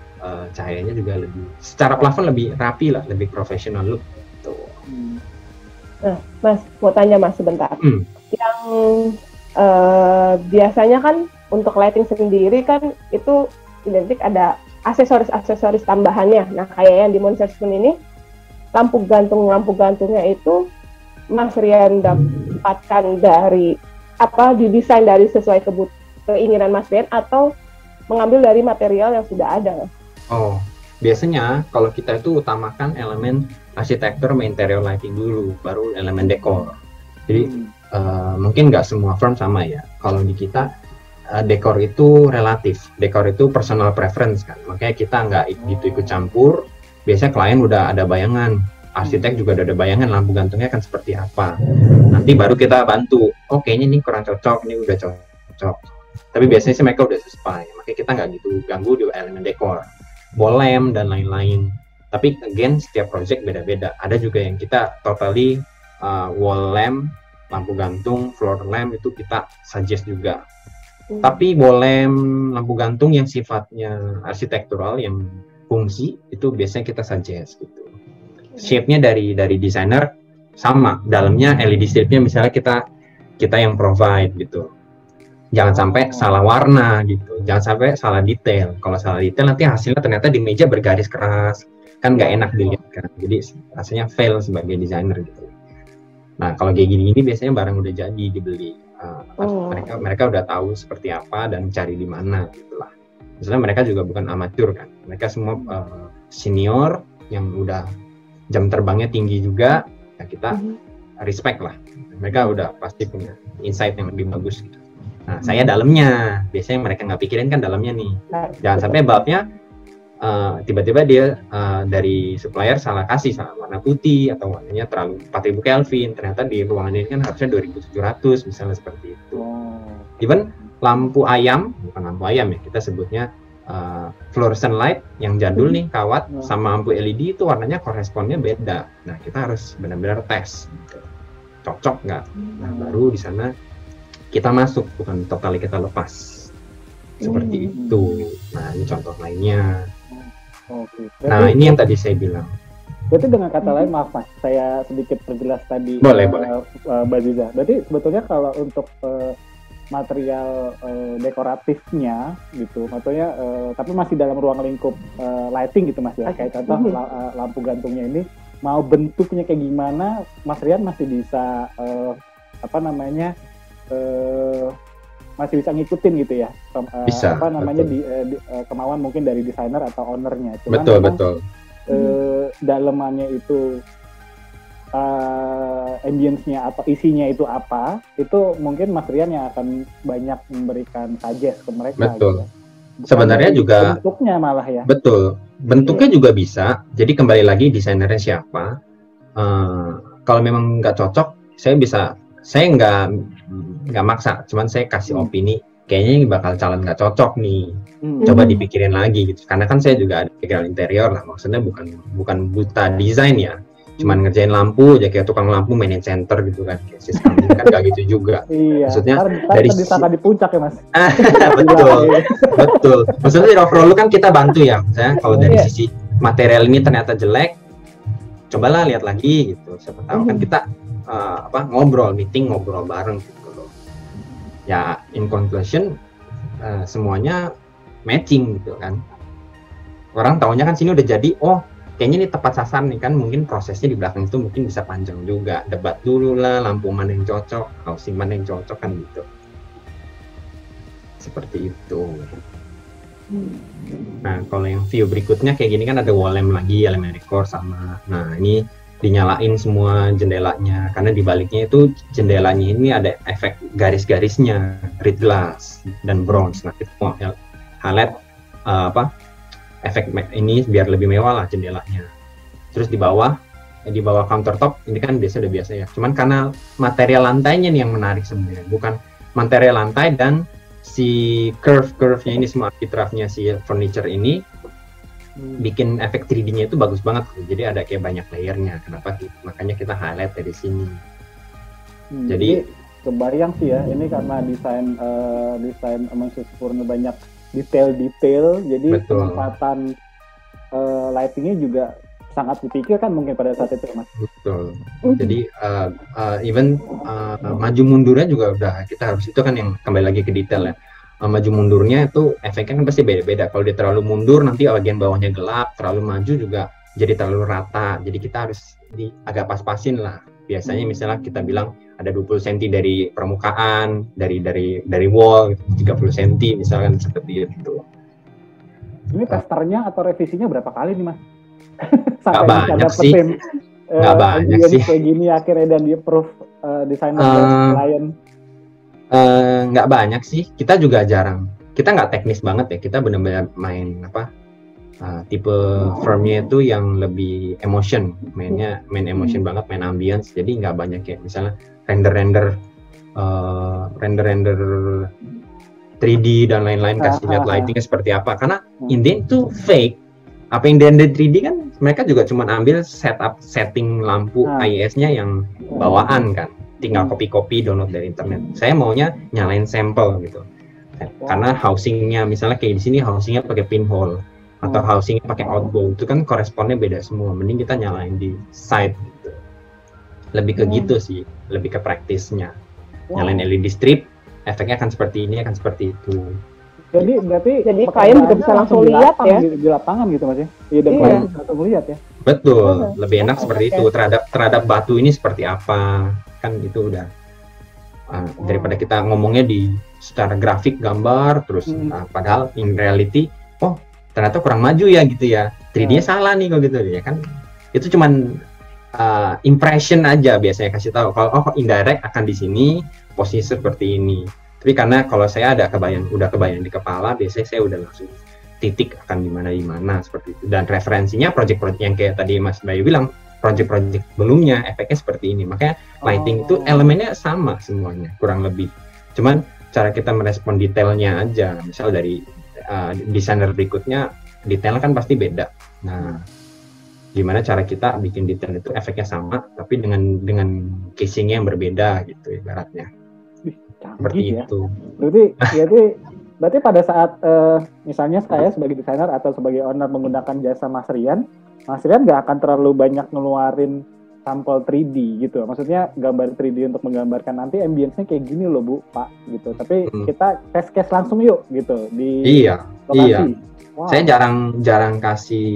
cahayanya juga lebih, secara plafon lebih rapi lah, lebih profesional look. Gitu. Nah, Mas, mau tanya Mas sebentar. Yang biasanya kan untuk lighting sendiri kan itu identik ada aksesoris tambahannya. Nah, kayak yang di Monsieur Spoon ini, lampu gantungnya itu Mas Rian dapatkan dari didesain dari sesuai keinginan Mas Rian atau mengambil dari material yang sudah ada? Oh, biasanya kalau kita itu utamakan elemen arsitektur sama interior lighting dulu, baru elemen dekor. Jadi mungkin nggak semua firm sama ya. Kalau di kita dekor itu relatif, dekor itu personal preference kan, makanya kita nggak gitu ikut campur. Biasanya klien udah ada bayangan, arsitek juga udah ada bayangan lampu gantungnya akan seperti apa. Nanti baru kita bantu, oh kayaknya ini kurang cocok, ini udah cocok. Tapi biasanya sih mereka udah sesuai, makanya kita nggak gitu ganggu di elemen dekor, wall lamp dan lain-lain. Tapi again setiap project beda-beda. Ada juga yang kita totally wall lamp, lampu gantung, floor lamp itu kita suggest juga. Tapi wall lamp, lampu gantung yang sifatnya arsitektural, yang fungsi, itu biasanya kita suggest gitu. Shape-nya dari desainer sama, dalamnya LED strip-nya misalnya kita yang provide gitu. Jangan sampai salah warna gitu, jangan sampai salah detail. Kalau salah detail nanti hasilnya ternyata di meja bergaris keras, kan nggak enak dilihat kan. Jadi rasanya fail sebagai desainer gitu. Nah, kalau kayak gini biasanya barang udah jadi dibeli. Mereka udah tahu seperti apa dan cari di mana gitulah. Misalnya mereka juga bukan amatir kan, mereka semua senior yang udah jam terbangnya tinggi juga, ya kita respect lah. Mereka udah pasti punya insight yang lebih bagus gitu. Nah, saya dalamnya, biasanya mereka nggak pikirin kan dalamnya nih. Jangan sampai bulbnya tiba-tiba dia dari supplier salah kasih warna putih atau warnanya terlalu 4000 Kelvin, ternyata di ruangan ini kan harusnya 2700 misalnya seperti itu. Even lampu ayam, bukan lampu ayam ya, kita sebutnya fluorescent light yang jadul nih kawat sama lampu LED itu warnanya koresponnya beda. Nah, kita harus benar-benar tes gitu. Cocok nggak? Nah, baru di sana kita masuk, bukan totally kita lepas seperti itu. Nah, ini contoh lainnya. Oke. Nah, ini yang tadi saya bilang. Berarti dengan kata lain, maaf Mas, saya sedikit perjelas tadi. Boleh. Mbak Ziza. Berarti sebetulnya kalau untuk material dekoratifnya gitu, maksudnya tapi masih dalam ruang lingkup lighting gitu Mas ya. Kayak contoh lampu gantungnya ini, mau bentuknya kayak gimana, Mas Rian masih bisa masih bisa ngikutin gitu ya, bisa, kemauan mungkin dari desainer atau ownernya. Cuman betul. dalemannya itu ambience-nya apa, isinya itu apa, itu mungkin Mas Rian yang akan banyak memberikan suggest ke mereka. Betul. Gitu. Sebenarnya juga bentuknya malah ya. Betul. Bentuknya juga bisa. Jadi kembali lagi desainernya siapa. Kalau memang nggak cocok, saya nggak maksa. Cuman saya kasih opini. Kayaknya ini bakal calon nggak cocok nih. Coba dipikirin lagi gitu. Karena kan saya juga ada background interior lah. Maksudnya bukan buta desain ya. Cuman ngerjain lampu aja kayak tukang lampu mainin center gitu kan. Kayak sistem kan nggak gitu juga. Iya. Maksudnya dari disangka di puncak ya Mas. Betul. Maksudnya di overall kan kita bantu ya. Misalnya kalau dari sisi material ini ternyata jelek, cobalah lihat lagi gitu. Siapa tahu kan kita ngobrol bareng gitu loh. Ya in conclusion semuanya matching gitu kan. Orang taunya kan sini udah jadi, kayaknya ini tepat sasaran nih kan, mungkin prosesnya di belakang itu mungkin bisa panjang juga, debat dulu lah, lampu mana yang cocok, housing mana yang cocok kan gitu. Seperti itu. Nah kalau yang view berikutnya kayak gini kan ada wall lamp lagi, elemen dekor sama. Nah ini dinyalain semua jendelanya, karena di baliknya itu jendelanya ini ada efek garis-garisnya, reed glass dan bronze. Nah itu mau highlight efek ini biar lebih mewah lah jendelanya. Terus di bawah countertop ini kan udah biasa ya. Cuman karena material lantainya nih yang menarik sebenarnya, bukan material lantai dan si curve-nya ini, semua architrave-nya si furniture ini bikin efek 3D-nya itu bagus banget. Jadi ada kayak banyak layernya. Kenapa? Makanya kita highlight dari sini. Jadi kebayang sih ya, ini karena desain Mansyur Purna banyak detail-detail, jadi penempatan lightingnya juga sangat dipikirkan mungkin pada saat itu Mas. Betul. Jadi even maju mundurnya juga udah kita harus, itu kan yang kembali lagi ke detail ya. Maju mundurnya itu efeknya kan pasti beda-beda. Kalau dia terlalu mundur nanti bagian bawahnya gelap, terlalu maju juga jadi terlalu rata. Jadi kita harus agak pas-pasin lah. Biasanya misalnya kita bilang ada 20 cm dari permukaan, dari wall, 30 cm misalkan, seperti itu. Ini testernya atau revisinya berapa kali nih Mas? Nggak banyak sih. Nggak banyak sih. Kayak gini akhirnya dan di approve desainer klien. Nggak banyak sih. Kita juga jarang. Kita nggak teknis banget ya. Kita benar-benar main tipe firmnya itu yang lebih emotion, main emotion banget, main ambience. Jadi nggak banyak kayak misalnya render 3D dan lain-lain, kasih lihat lightingnya seperti apa. Karena in the end itu fake. Apa yang render 3D kan mereka juga cuma ambil setting lampu IS-nya yang bawaan kan. Tinggal copy download dari internet. Saya maunya nyalain sampel gitu. Karena housingnya misalnya kayak di sini housingnya pakai pinhole atau housingnya pakai outbow, itu kan koresponnya beda semua. Mending kita nyalain di side gitu. Lebih ke gitu sih, lebih ke praktisnya. Nyalain LED strip, efeknya akan seperti ini, akan seperti itu. Jadi berarti klien juga bisa langsung lihat ya di lapangan gitu Mas ya. Iya, dan klien bisa langsung lihat ya. Betul, lebih enak seperti itu. Terhadap batu ini seperti apa, kan itu udah daripada kita ngomongnya di secara grafik gambar terus padahal in reality ternyata kurang maju ya gitu ya, 3D-nya salah nih kok gitu ya kan. Itu cuman impression aja biasanya kasih tahu kalau indirect akan di sini posisi seperti ini. Tapi karena kalau saya udah kebayang di kepala, biasanya saya udah langsung titik akan di mana seperti itu. Dan referensinya project-project yang kayak tadi Mas Bayu bilang, project-project sebelumnya efeknya seperti ini. Makanya lighting itu elemennya sama semuanya kurang lebih. Cuman cara kita merespon detailnya aja. Misal dari desainer berikutnya detailnya kan pasti beda. Nah, gimana cara kita bikin detail itu efeknya sama tapi dengan casingnya yang berbeda gitu ibaratnya. Seperti ya. itu. Berarti pada saat misalnya saya sebagai desainer atau sebagai owner menggunakan jasa Mas Rian nggak akan terlalu banyak ngeluarin sampel 3D gitu. Maksudnya gambar 3D untuk menggambarkan nanti ambience-nya kayak gini loh Bu, Pak gitu. Tapi kita test case langsung yuk gitu di lokasi. Iya. Wow. Saya jarang kasih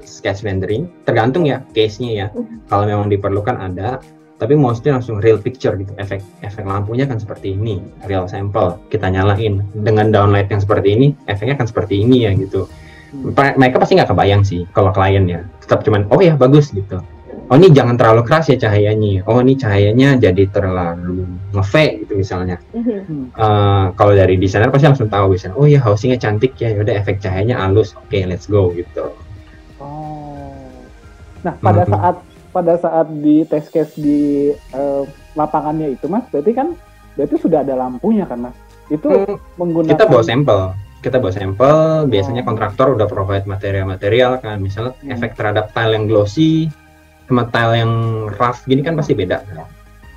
sketch rendering, tergantung ya case-nya ya. Kalau memang diperlukan ada, tapi mostly langsung real picture gitu. Efek lampunya kan seperti ini, real sample kita nyalain dengan downlight yang seperti ini, efeknya kan seperti ini ya gitu. Mereka pasti nggak kebayang sih kalau klien ya, tetap cuman oh ya bagus gitu. Oh ini jangan terlalu keras ya cahayanya. Oh ini cahayanya jadi terlalu nge-fade gitu misalnya. Kalau dari desainer pasti langsung tahu misalnya, oh ya housingnya cantik ya, udah efek cahayanya halus, oke let's go gitu. Nah pada saat di test case di lapangannya itu Mas, berarti sudah ada lampunya kan Mas? Itu menggunakan kita bawa sampel, biasanya kontraktor udah provide material kan, misalnya efek terhadap tile yang glossy sama tile yang rough gini kan pasti beda.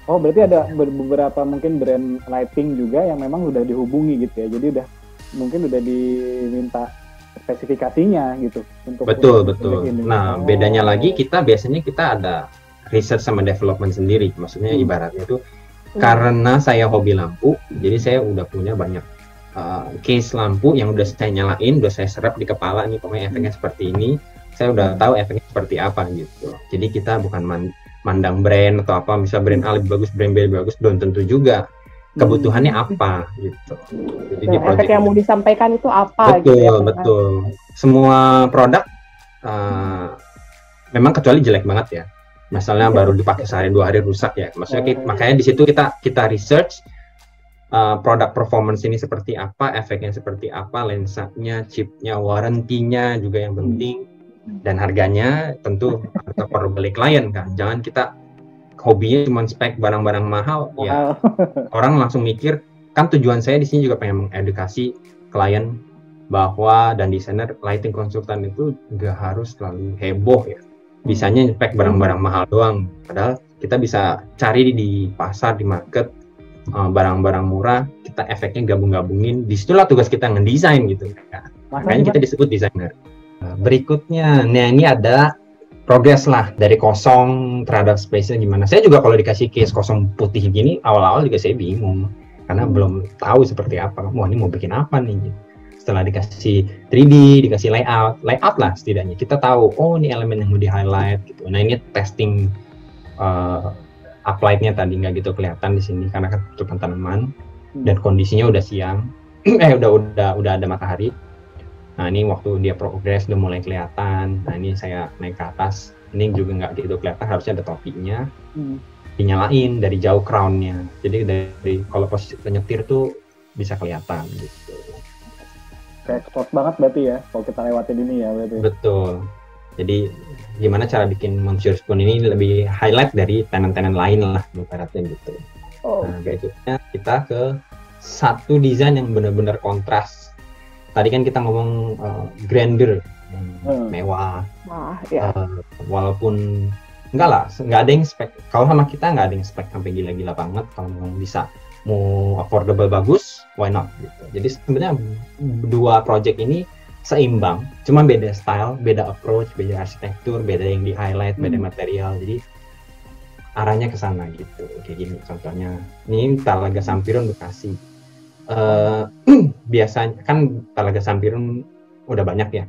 Oh berarti ada beberapa mungkin brand lighting juga yang memang udah dihubungi gitu ya, jadi mungkin udah diminta spesifikasinya gitu untuk betul. Nah bedanya lagi biasanya kita ada research sama development sendiri, maksudnya ibaratnya itu karena saya hobi lampu, jadi saya udah punya banyak case lampu yang udah saya nyalain, udah saya serap di kepala nih pokoknya efeknya seperti ini, saya udah tahu efeknya seperti apa gitu. Jadi kita bukan mandang brand atau apa, misal brand A lebih bagus, brand B lebih bagus, belum tentu juga kebutuhannya apa gitu. Jadi di efek yang mau disampaikan itu apa betul, gitu ya, betul. Semua produk memang kecuali jelek banget ya, misalnya baru dipakai sehari 2 hari rusak ya, maksudnya makanya di situ kita research produk performance ini seperti apa, efeknya seperti apa, lensanya, chipnya, warantinya juga yang penting, dan harganya tentu perlu balik klien kan. Jangan kita hobinya cuma spek barang-barang mahal, ya orang langsung mikir kan tujuan saya di sini juga pengen mengedukasi klien bahwa dan desainer lighting konsultan itu nggak harus selalu heboh ya. Bisanya spek barang-barang mahal doang, padahal kita bisa cari di pasar, di market barang-barang murah, kita efeknya gabung-gabungin. Disitulah tugas kita ngedesain gitu. Makanya kita disebut desainer. Berikutnya, nah ini ada progress lah dari kosong terhadap space-nya gimana. Saya juga kalau dikasih case kosong putih gini, awal-awal juga saya bingung karena belum tahu seperti apa. Wah ini mau bikin apa nih? Setelah dikasih 3D, dikasih layout lah setidaknya. Kita tahu, oh ini elemen yang mau di-highlight gitu. Nah ini testing uplight-nya tadi nggak gitu kelihatan di sini karena kan tutupan tanaman dan kondisinya udah siang, udah ada matahari. Nah ini waktu dia progress udah mulai kelihatan. Nah ini saya naik ke atas, ini juga nggak gitu kelihatan, harusnya ada topinya, dinyalain dari jauh crown-nya. Jadi dari kalau posisi penyetir tuh bisa kelihatan gitu. Kayak expose banget berarti ya kalau kita lewatin ini ya berarti. Betul. Jadi gimana cara bikin Monsieur Spoon ini lebih highlight dari tenan-tenan lain lah ibaratnya gitu. Nah berikutnya kita ke satu desain yang benar-benar kontras. Tadi kan kita ngomong grandeur, mewah. Walaupun nggak ada yang spek. Kalau sama kita nggak ada yang spek sampai gila-gila banget. Kalau bisa mau affordable bagus, why not gitu. Jadi sebenarnya dua project ini seimbang, cuma beda style, beda approach, beda arsitektur, beda yang di highlight, beda material. Jadi arahnya ke sana gitu. Kayak gini contohnya. Ini Talaga Sampirun Bekasi. Biasanya kan Talaga Sampirun udah banyak ya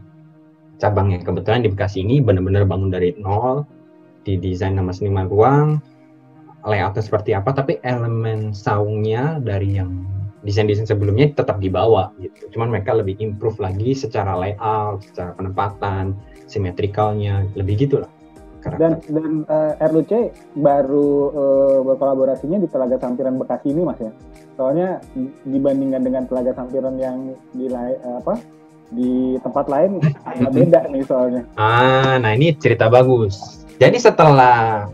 cabangnya. Kebetulan di Bekasi ini benar-benar bangun dari nol, didesain sama seniman ruang, layoutnya seperti apa, tapi elemen saungnya dari yang desain-desain sebelumnya tetap dibawa gitu. Cuman mereka lebih improve lagi secara layout, secara penempatan, simetrikalnya, lebih gitulah. Dan RLUC baru berkolaborasinya di Telaga Sampiran Bekasi ini Mas ya. Soalnya dibandingkan dengan Telaga Sampiran yang di tempat lain agak beda nih soalnya. Nah ini cerita bagus. Jadi setelah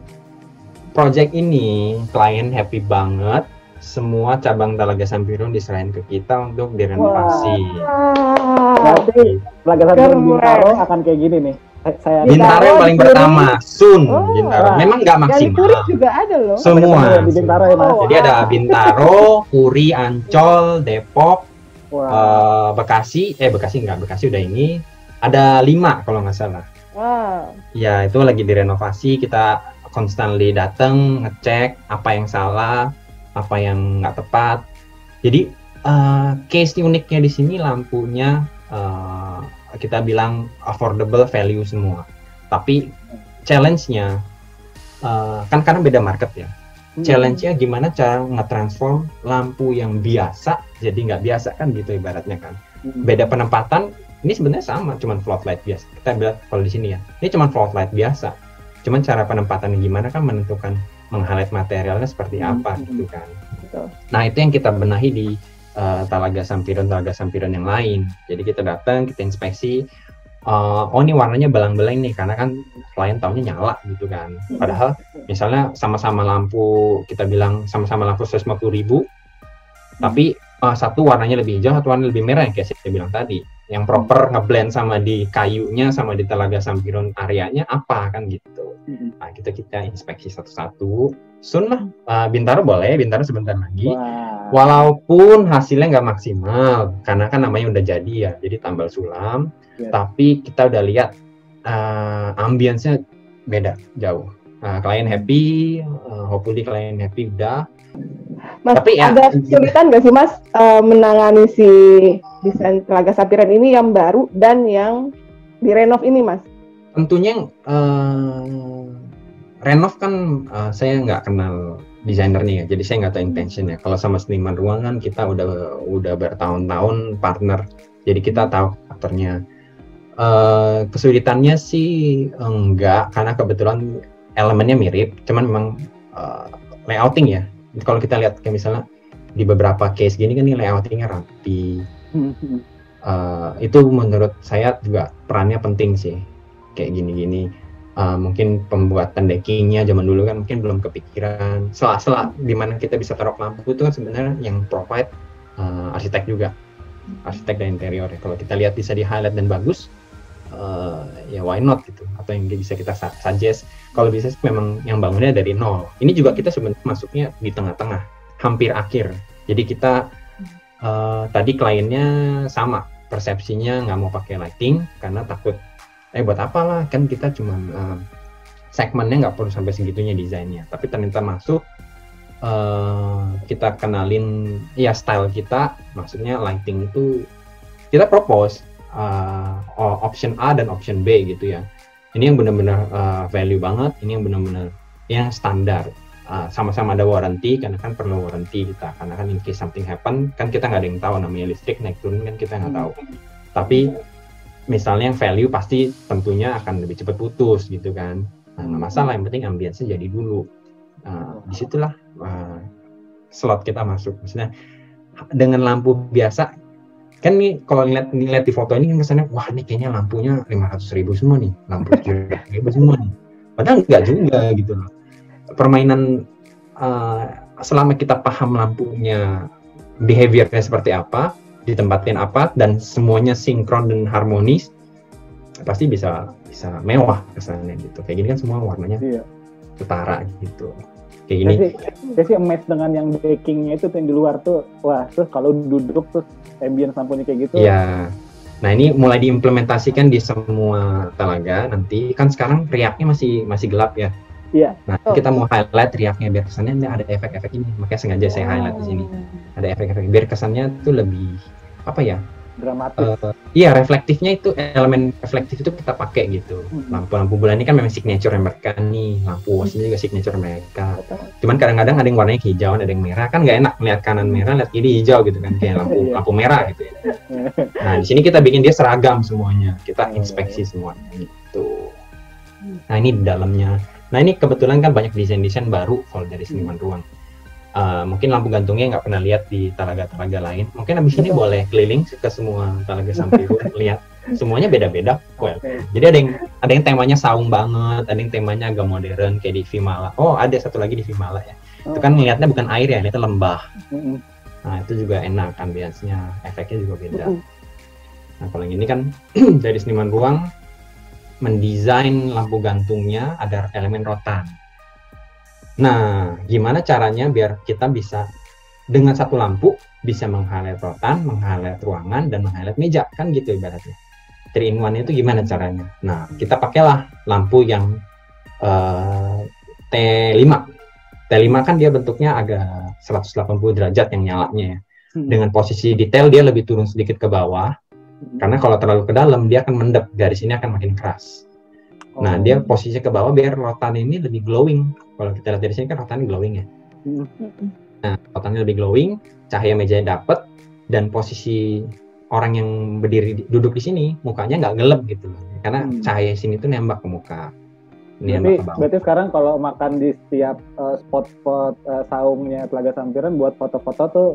project ini klien happy banget, semua cabang Talaga Sampirun diserahin ke kita untuk direnovasi. Berarti Telaga Sampirun Bintaro akan kayak gini nih. Bintaro yang paling pertama, Bintaro. Memang nggak maksimal. Puri juga ada loh. Semua. Di Bintaro ya Mas. Jadi ada Bintaro, Puri, Ancol, Depok, Bekasi udah ini. Ada 5 kalau nggak salah. Ya itu lagi direnovasi, kita constantly datang ngecek apa yang salah, apa yang nggak tepat. Jadi case uniknya di sini lampunya kita bilang affordable value semua. Tapi challenge-nya kan karena beda market ya. Challenge-nya gimana cara nge-transform lampu yang biasa jadi nggak biasa kan gitu ibaratnya kan. beda penempatan. Ini sebenarnya sama, cuman floodlight biasa. Kita bilang kalau di sini ya, ini cuman floodlight biasa. Cuman cara penempatannya gimana kan menentukan meng-highlight materialnya seperti apa gitu kan. Betul. Nah itu yang kita benahi di Talaga Sampiron yang lain. Jadi kita datang, kita inspeksi. Oh ini warnanya belang-belang nih, karena kan klien taunya nyala gitu kan. Padahal misalnya sama-sama lampu, kita bilang sama-sama lampu 150.000, tapi satu warnanya lebih hijau, satu warnanya lebih merah, yang kayak saya bilang tadi. Yang proper ngeblend sama di kayunya, sama di Talaga Sampiron areanya apa kan gitu. Nah kita inspeksi satu-satu. Sun lah, Bintaro boleh, Bintaro sebentar lagi. Walaupun hasilnya nggak maksimal, karena kan namanya udah jadi ya, jadi tambal sulam. Tapi kita udah lihat ambience-nya beda jauh. Klien happy, hopefully klien happy udah. Mas, tapi ada kesulitan nggak sih Mas menangani si desain Talaga Sampiron ini yang baru dan yang direnov ini Mas? Tentunya renov kan saya nggak kenal desainernya ya, jadi saya nggak tahu intentionnya. Kalau sama seniman ruang kan kita udah bertahun-tahun partner, jadi kita tahu aktornya. Kesulitannya sih enggak, karena kebetulan elemennya mirip, cuman memang layouting ya. Kalau kita lihat kayak misalnya di beberapa case gini kan, ini layoutingnya rapi. Itu menurut saya juga perannya penting sih, kayak gini-gini. Mungkin pembuatan deckingnya zaman dulu kan mungkin belum kepikiran. Sela-sela di mana kita bisa taruh lampu itu kan sebenarnya yang provide arsitek juga, arsitek dan interior. Kalau kita lihat bisa di highlight dan bagus, ya why not gitu. Atau yang bisa kita suggest, kalau bisa memang yang bangunnya dari nol. Ini juga kita sebenarnya masuknya di tengah-tengah, hampir akhir. Jadi kita tadi kliennya sama persepsinya, nggak mau pakai lighting karena takut buat apalah, kan kita cuma segmennya nggak perlu sampai segitunya desainnya. Tapi ternyata masuk, kita kenalin ya style kita, maksudnya lighting itu kita propose option A dan option B gitu ya. Ini yang benar-benar value banget, ini yang benar-benar yang standar. Sama-sama ada warranty, karena kan perlu warranty kita, karena kan in case something happen kan kita nggak ada yang tahu, namanya listrik naik turun kan kita nggak tahu. Tapi misalnya yang value pasti tentunya akan lebih cepat putus gitu kan. Nggak masalah, yang penting ambience-nya jadi dulu. Disitulah slot kita masuk. Maksudnya dengan lampu biasa kan, nih kalau lihat di foto ini kan kesannya wah ini kayaknya lampunya 500.000 semua nih, lampu 700.000 semua nih. Padahal enggak juga gitu loh. Permainan selama kita paham lampunya behaviornya seperti apa, ditempatin apa, dan semuanya sinkron dan harmonis, pasti bisa mewah kesannya gitu. Kayak gini kan semua warnanya setara gitu. Kayak gini. Saya sih amazed dengan yang backingnya itu yang di luar tuh. Wah, terus kalau duduk tuh ambience lampunya kayak gitu. Iya. Nah ini mulai diimplementasikan di semua Talaga. Nanti kan sekarang riaknya masih gelap ya. Iya. Nah kita mau highlight riaknya biar kesannya ada efek-efek ini. Makanya sengaja saya highlight di sini. Ada efek-efek biar kesannya tuh lebih apa ya? Dramatis. Iya, reflektifnya itu, elemen reflektif itu kita pakai gitu. Lampu-lampu bulan ini kan memang signature mereka nih. Lampu wasnya juga signature mereka. Cuman kadang-kadang ada yang warnanya hijauan, ada yang merah, kan nggak enak melihat kanan merah, lihat kiri hijau gitu kan, kayak lampu merah gitu ya. Nah di sini kita bikin dia seragam semuanya, kita inspeksi semuanya gitu. Nah ini di dalamnya. Nah ini kebetulan kan banyak desain-desain baru kalau dari seniman ruang. Mungkin lampu gantungnya nggak pernah lihat di Talaga-Talaga lain. Mungkin abis ini boleh keliling ke semua Talaga Sampiron, lihat semuanya beda-beda. Jadi ada yang temanya saung banget, ada yang temanya agak modern kayak di Vimala. Oh ada satu lagi di Vimala ya. Itu kan ngelihatnya bukan air ya, itu lembah. Nah itu juga enak ambience-nya, efeknya juga beda. Nah kalau yang ini kan dari seniman ruang mendesain lampu gantungnya ada elemen rotan. Nah, gimana caranya biar kita bisa dengan satu lampu bisa meng-highlight rotan, meng-highlight ruangan, dan meng-highlight meja, kan gitu ibaratnya. 3-in-1 itu gimana caranya? Nah, kita pakailah lampu yang T5. T5 kan dia bentuknya agak 180 derajat yang nyalanya ya. Dengan posisi detail dia lebih turun sedikit ke bawah, karena kalau terlalu ke dalam dia akan mendep, garis ini akan makin keras. Nah, dia posisi ke bawah biar rotan ini lebih glowing. Kalau kita lihat dari sini kan rotannya glowing ya. Nah, rotannya lebih glowing, cahaya mejanya dapat, dan posisi orang yang duduk di sini mukanya nggak gelap gitu loh, karena cahaya sini tuh nembak ke muka. Berarti sekarang kalau makan di setiap spot-spot saungnya Telaga Sampiran buat foto-foto tuh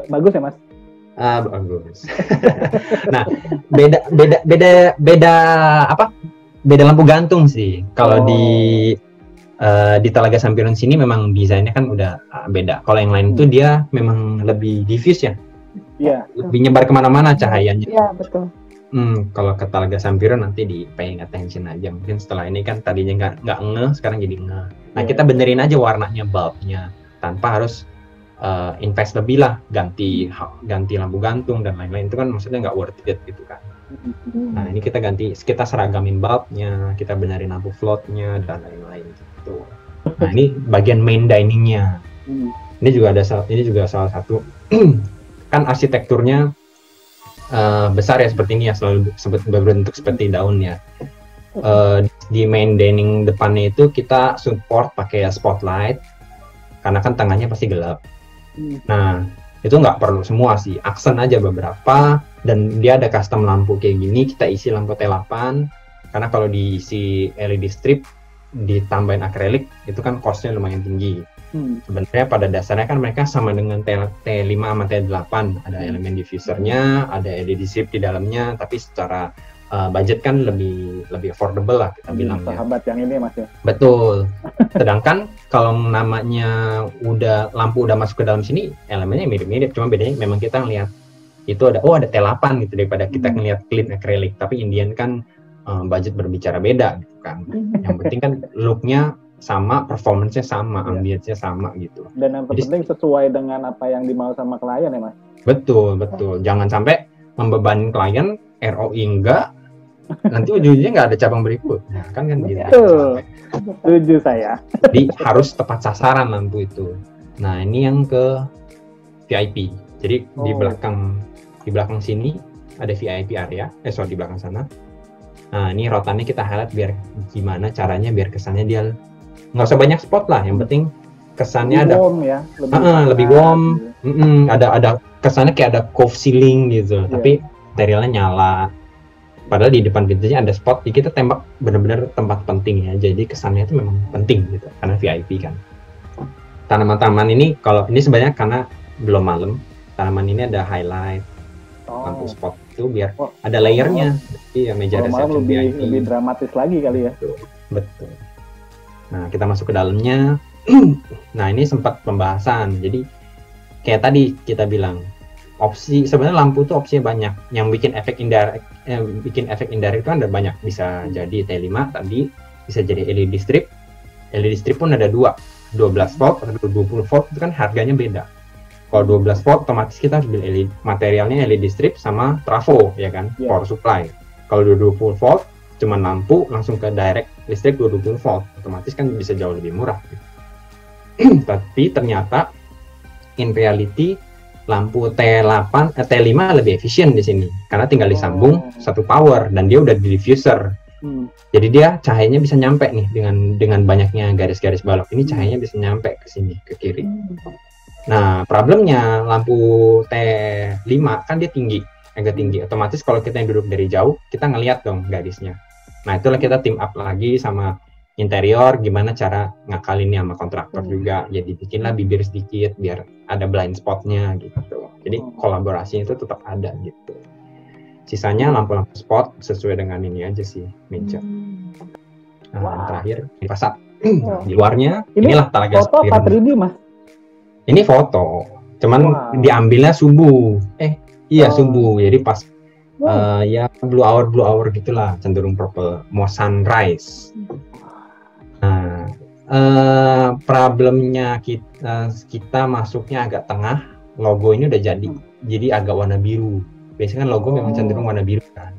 bagus ya Mas? Bagus. Nah, beda lampu gantung sih. Kalau di Telaga Sampiran sini memang desainnya kan udah beda. Kalau yang lain tuh dia memang lebih diffuse ya. Iya. Lebih nyebar kemana-mana cahayanya. Iya, betul. Kalau ke Telaga Sampiran nanti di paying attention aja. Mungkin setelah ini kan tadinya nggak ngeh, sekarang jadi ngeh. Nah, kita benerin aja warnanya, bulbnya, tanpa harus invest lebih lah, ganti lampu gantung dan lain-lain. Itu kan maksudnya nggak worth it gitu kan. Nah, ini kita seragamin bulbnya, kita benerin lampu floatnya dan lain-lain gitu. Nah, ini bagian main diningnya. Ini juga salah satu kan arsitekturnya besar ya seperti ini ya, selalu berbentuk seperti daun ya. Di main dining depannya itu kita support pakai spotlight karena kan tengahnya pasti gelap. Nah, itu nggak perlu semua sih, aksen aja beberapa, dan dia ada custom lampu kayak gini, kita isi lampu T8 karena kalau diisi LED strip ditambahin akrilik itu kan cost-nya lumayan tinggi. Sebenarnya pada dasarnya kan mereka sama dengan T5 sama T8, ada elemen diffusernya, ada LED strip di dalamnya, tapi secara budget kan lebih affordable lah kita bilangnya. Sahabat yang ini Mas ya. Betul. Sedangkan kalau namanya lampu udah masuk ke dalam sini, elemennya mirip-mirip, cuma bedanya memang kita ngelihat itu ada T8 gitu daripada kita ngelihat clean acrylic. Tapi Indian kan budget berbicara beda gitu kan. Yang penting kan look-nya sama, performance-nya sama, ambience-nya sama gitu. Dan yang penting sesuai dengan apa yang dimau sama klien ya Mas? Betul. Jangan sampai membebani klien, ROI enggak, nanti ujung-ujungnya nggak ada cabang berikut. Nah, kan gitu. Betul. Setuju saya. Jadi harus tepat sasaran lampu itu. Nah, ini yang ke VIP. Jadi di belakang sini ada VIP area. Di belakang sana. Nah, ini rotannya kita highlight biar gimana caranya biar kesannya dia nggak usah banyak spot lah. Yang penting kesannya lebih warm ya. Lebih warm. Ada kesannya kayak ada cove ceiling gitu. Tapi materialnya nyala. Padahal di depan pintunya ada spot, jadi kita tembak benar-benar tempat penting ya. Jadi kesannya itu memang penting gitu, karena VIP kan. Tanaman-tanaman ini, kalau ini sebenarnya karena belum malam, tanaman ini ada highlight, lampu spot itu biar ada layernya. Jadi ya meja reception VIP. Lebih dramatis lagi kali ya. Betul. Nah, kita masuk ke dalamnya. Nah, ini sempat pembahasan. Jadi kayak tadi kita bilang, sebenarnya lampu itu opsinya banyak. Yang bikin efek indirect itu kan ada banyak, bisa jadi T5 tadi, bisa jadi LED strip. LED strip pun ada 12 volt atau 20 volt, itu kan harganya beda. Kalau 12 volt otomatis kita harus beli materialnya LED strip sama trafo ya kan, power supply. Kalau 20 volt cuma lampu langsung ke direct listrik 20 volt, otomatis kan bisa jauh lebih murah gitu. Tapi ternyata in reality lampu T5 lebih efisien di sini karena tinggal disambung satu power dan dia udah di diffuser. Jadi dia cahayanya bisa nyampe nih dengan banyaknya garis-garis balok ini, cahayanya bisa nyampe ke sini, ke kiri. Nah, problemnya lampu T5 kan dia agak tinggi. Otomatis kalau kita yang duduk dari jauh, kita ngelihat dong garisnya. Nah, itulah kita team up lagi sama interior, gimana cara ngakalinnya sama kontraktor juga. Jadi bikinlah bibir sedikit biar ada blind spotnya gitu. Jadi kolaborasi itu tetap ada gitu. Sisanya lampu-lampu spot sesuai dengan ini aja sih, meja. Nah, terakhir di fasad. Di luarnya inilah Telaga Sampiran. Foto apa 3D Mas? Ini foto, cuman diambilnya subuh. Subuh. Jadi pas ya blue hour gitulah, cenderung purple, mau sunrise. Nah, problemnya kita masuknya agak tengah, logo ini udah jadi agak warna biru. Biasanya kan logo memang cenderung warna biru kan.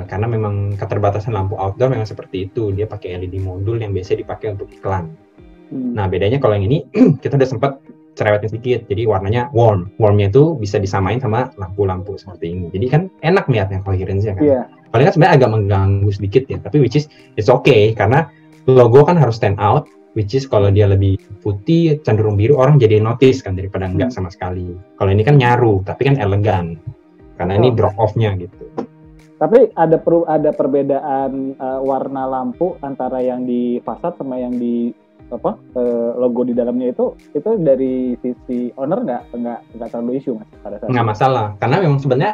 Karena memang keterbatasan lampu outdoor memang seperti itu, dia pakai LED modul yang biasa dipakai untuk iklan. Nah, bedanya kalau yang ini kita udah sempat cerewetin sedikit, jadi warnanya warmnya itu bisa disamain sama lampu-lampu seperti ini. Jadi kan enak lihatnya coherence-nya kan. Paling kan sebenarnya agak mengganggu sedikit ya, tapi which is it's okay karena logo kan harus stand out, which is kalau dia lebih putih cenderung biru orang jadi notice kan daripada enggak sama sekali. Kalau ini kan nyaru tapi kan elegan karena ini drop off-nya gitu. Tapi ada perbedaan warna lampu antara yang di fasad sama yang di logo di dalamnya itu dari sisi owner nggak terlalu isu Mas pada saat nggak masalah karena memang sebenarnya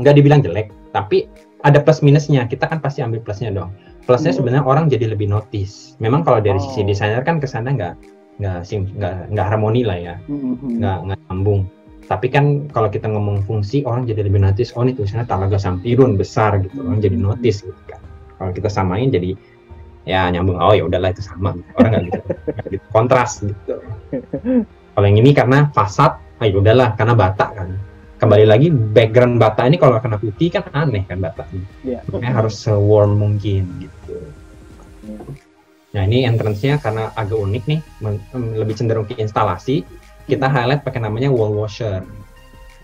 nggak dibilang jelek tapi ada plus minusnya, kita kan pasti ambil plusnya dong. Plusnya sebenarnya orang jadi lebih notice. Memang kalau dari sisi desainer kan kesana nggak harmoni lah ya, nggak nyambung. Tapi kan kalau kita ngomong fungsi orang jadi lebih notice. Oh ini tulisannya Talaga Sampirun besar gitu, orang jadi notice gitu kan. Kalau kita samain jadi ya nyambung. Oh ya udahlah itu sama. Orang nggak gitu kontras gitu. Kalau yang ini karena fasad, ayo udahlah karena bata kan. Kembali lagi background bata ini kalau kena putih kan aneh kan bata ini. Makanya harus se-warm mungkin gitu. Nah ini entrance-nya karena agak unik nih, lebih cenderung ke instalasi. Kita highlight pakai namanya wall washer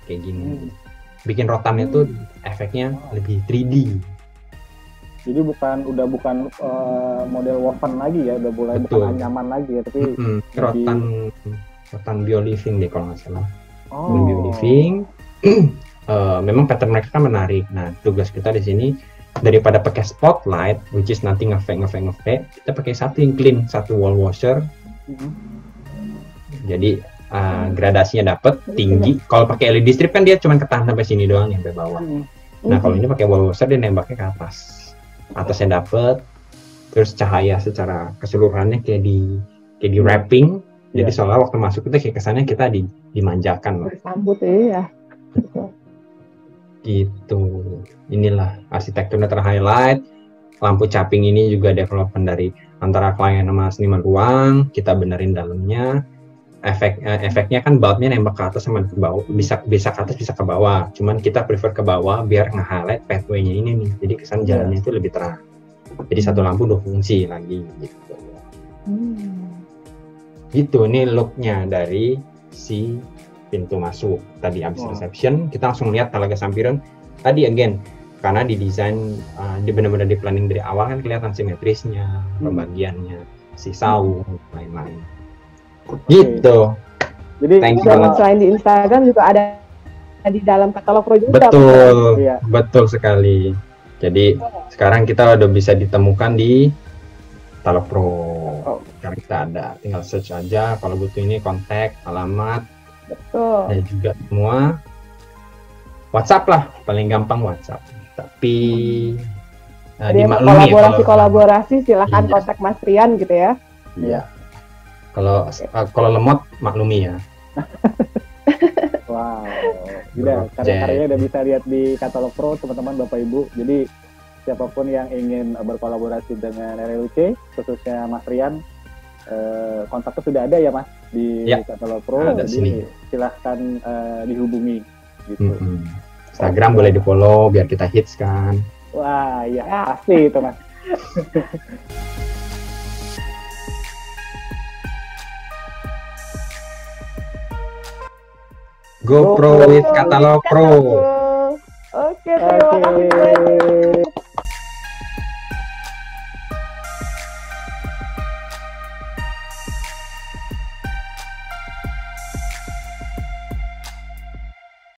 kayak gini. Bikin rotannya tuh efeknya lebih 3D. Jadi udah bukan model woven lagi ya, udah mulai bukan anyaman lagi ya, tapi rotan BioLiving deh kalau nggak salah. BioLiving. Memang pattern mereka kan menarik. Nah, tugas kita di sini daripada pakai spotlight, which is nanti nge-fake, kita pakai satu yang clean, satu wall washer. Jadi gradasinya dapat tinggi. Kalau pakai LED strip kan dia cuma ketahan sampai sini doang sampai bawah. Nah, kalau ini pakai wall washer dia nembaknya ke atas. Atasnya dapat, terus cahaya secara keseluruhannya kayak di wrapping. Jadi seolah waktu masuk itu kayak kesannya kita dimanjakan. Bersambut ya. Gitu. Inilah arsitekturnya ter-highlight. Lampu caping ini juga development dari antara klien sama seniman ruang. Kita benerin dalamnya. Efeknya kan bulbnya nembak ke atas sama ke bawah. Bisa ke atas bisa ke bawah. Cuman kita prefer ke bawah biar nge-highlight pathway-nya ini nih. Jadi kesan jalannya itu lebih terang. Jadi satu lampu dua fungsi lagi gitu. Gitu, ini look-nya dari si pintu masuk. Tadi habis reception, kita langsung lihat Talaga Sampirun. Tadi again, karena di desain, benar-benar di planning dari awal kan kelihatan simetrisnya, pembagiannya, si saung, lain-lain. Gitu. Jadi selain di Instagram juga ada di dalam katalog Pro juga. Betul sekali. Jadi sekarang kita udah bisa ditemukan di Katalog Pro. Sekarang kita ada, tinggal search aja. Kalau butuh ini kontak, alamat. Betul. Dan juga semua WhatsApp lah, paling gampang WhatsApp. Tapi dimaklumi kolaborasi silahkan kontak Mas Rian gitu ya. Iya. Kalau lemot maklumi ya. Wow. Udah karya-karyanya udah bisa lihat di Katalog Pro teman-teman Bapak Ibu. Jadi siapapun yang ingin berkolaborasi dengan RLUC khususnya Mas Rian, kontaknya sudah ada ya Mas di Katalog Pro, jadi silahkan dihubungi gitu. Instagram boleh di follow biar kita hits kan. Wah ya pasti itu Mas. Go Pro with Katalog Pro. Oke, terima kasih banyak.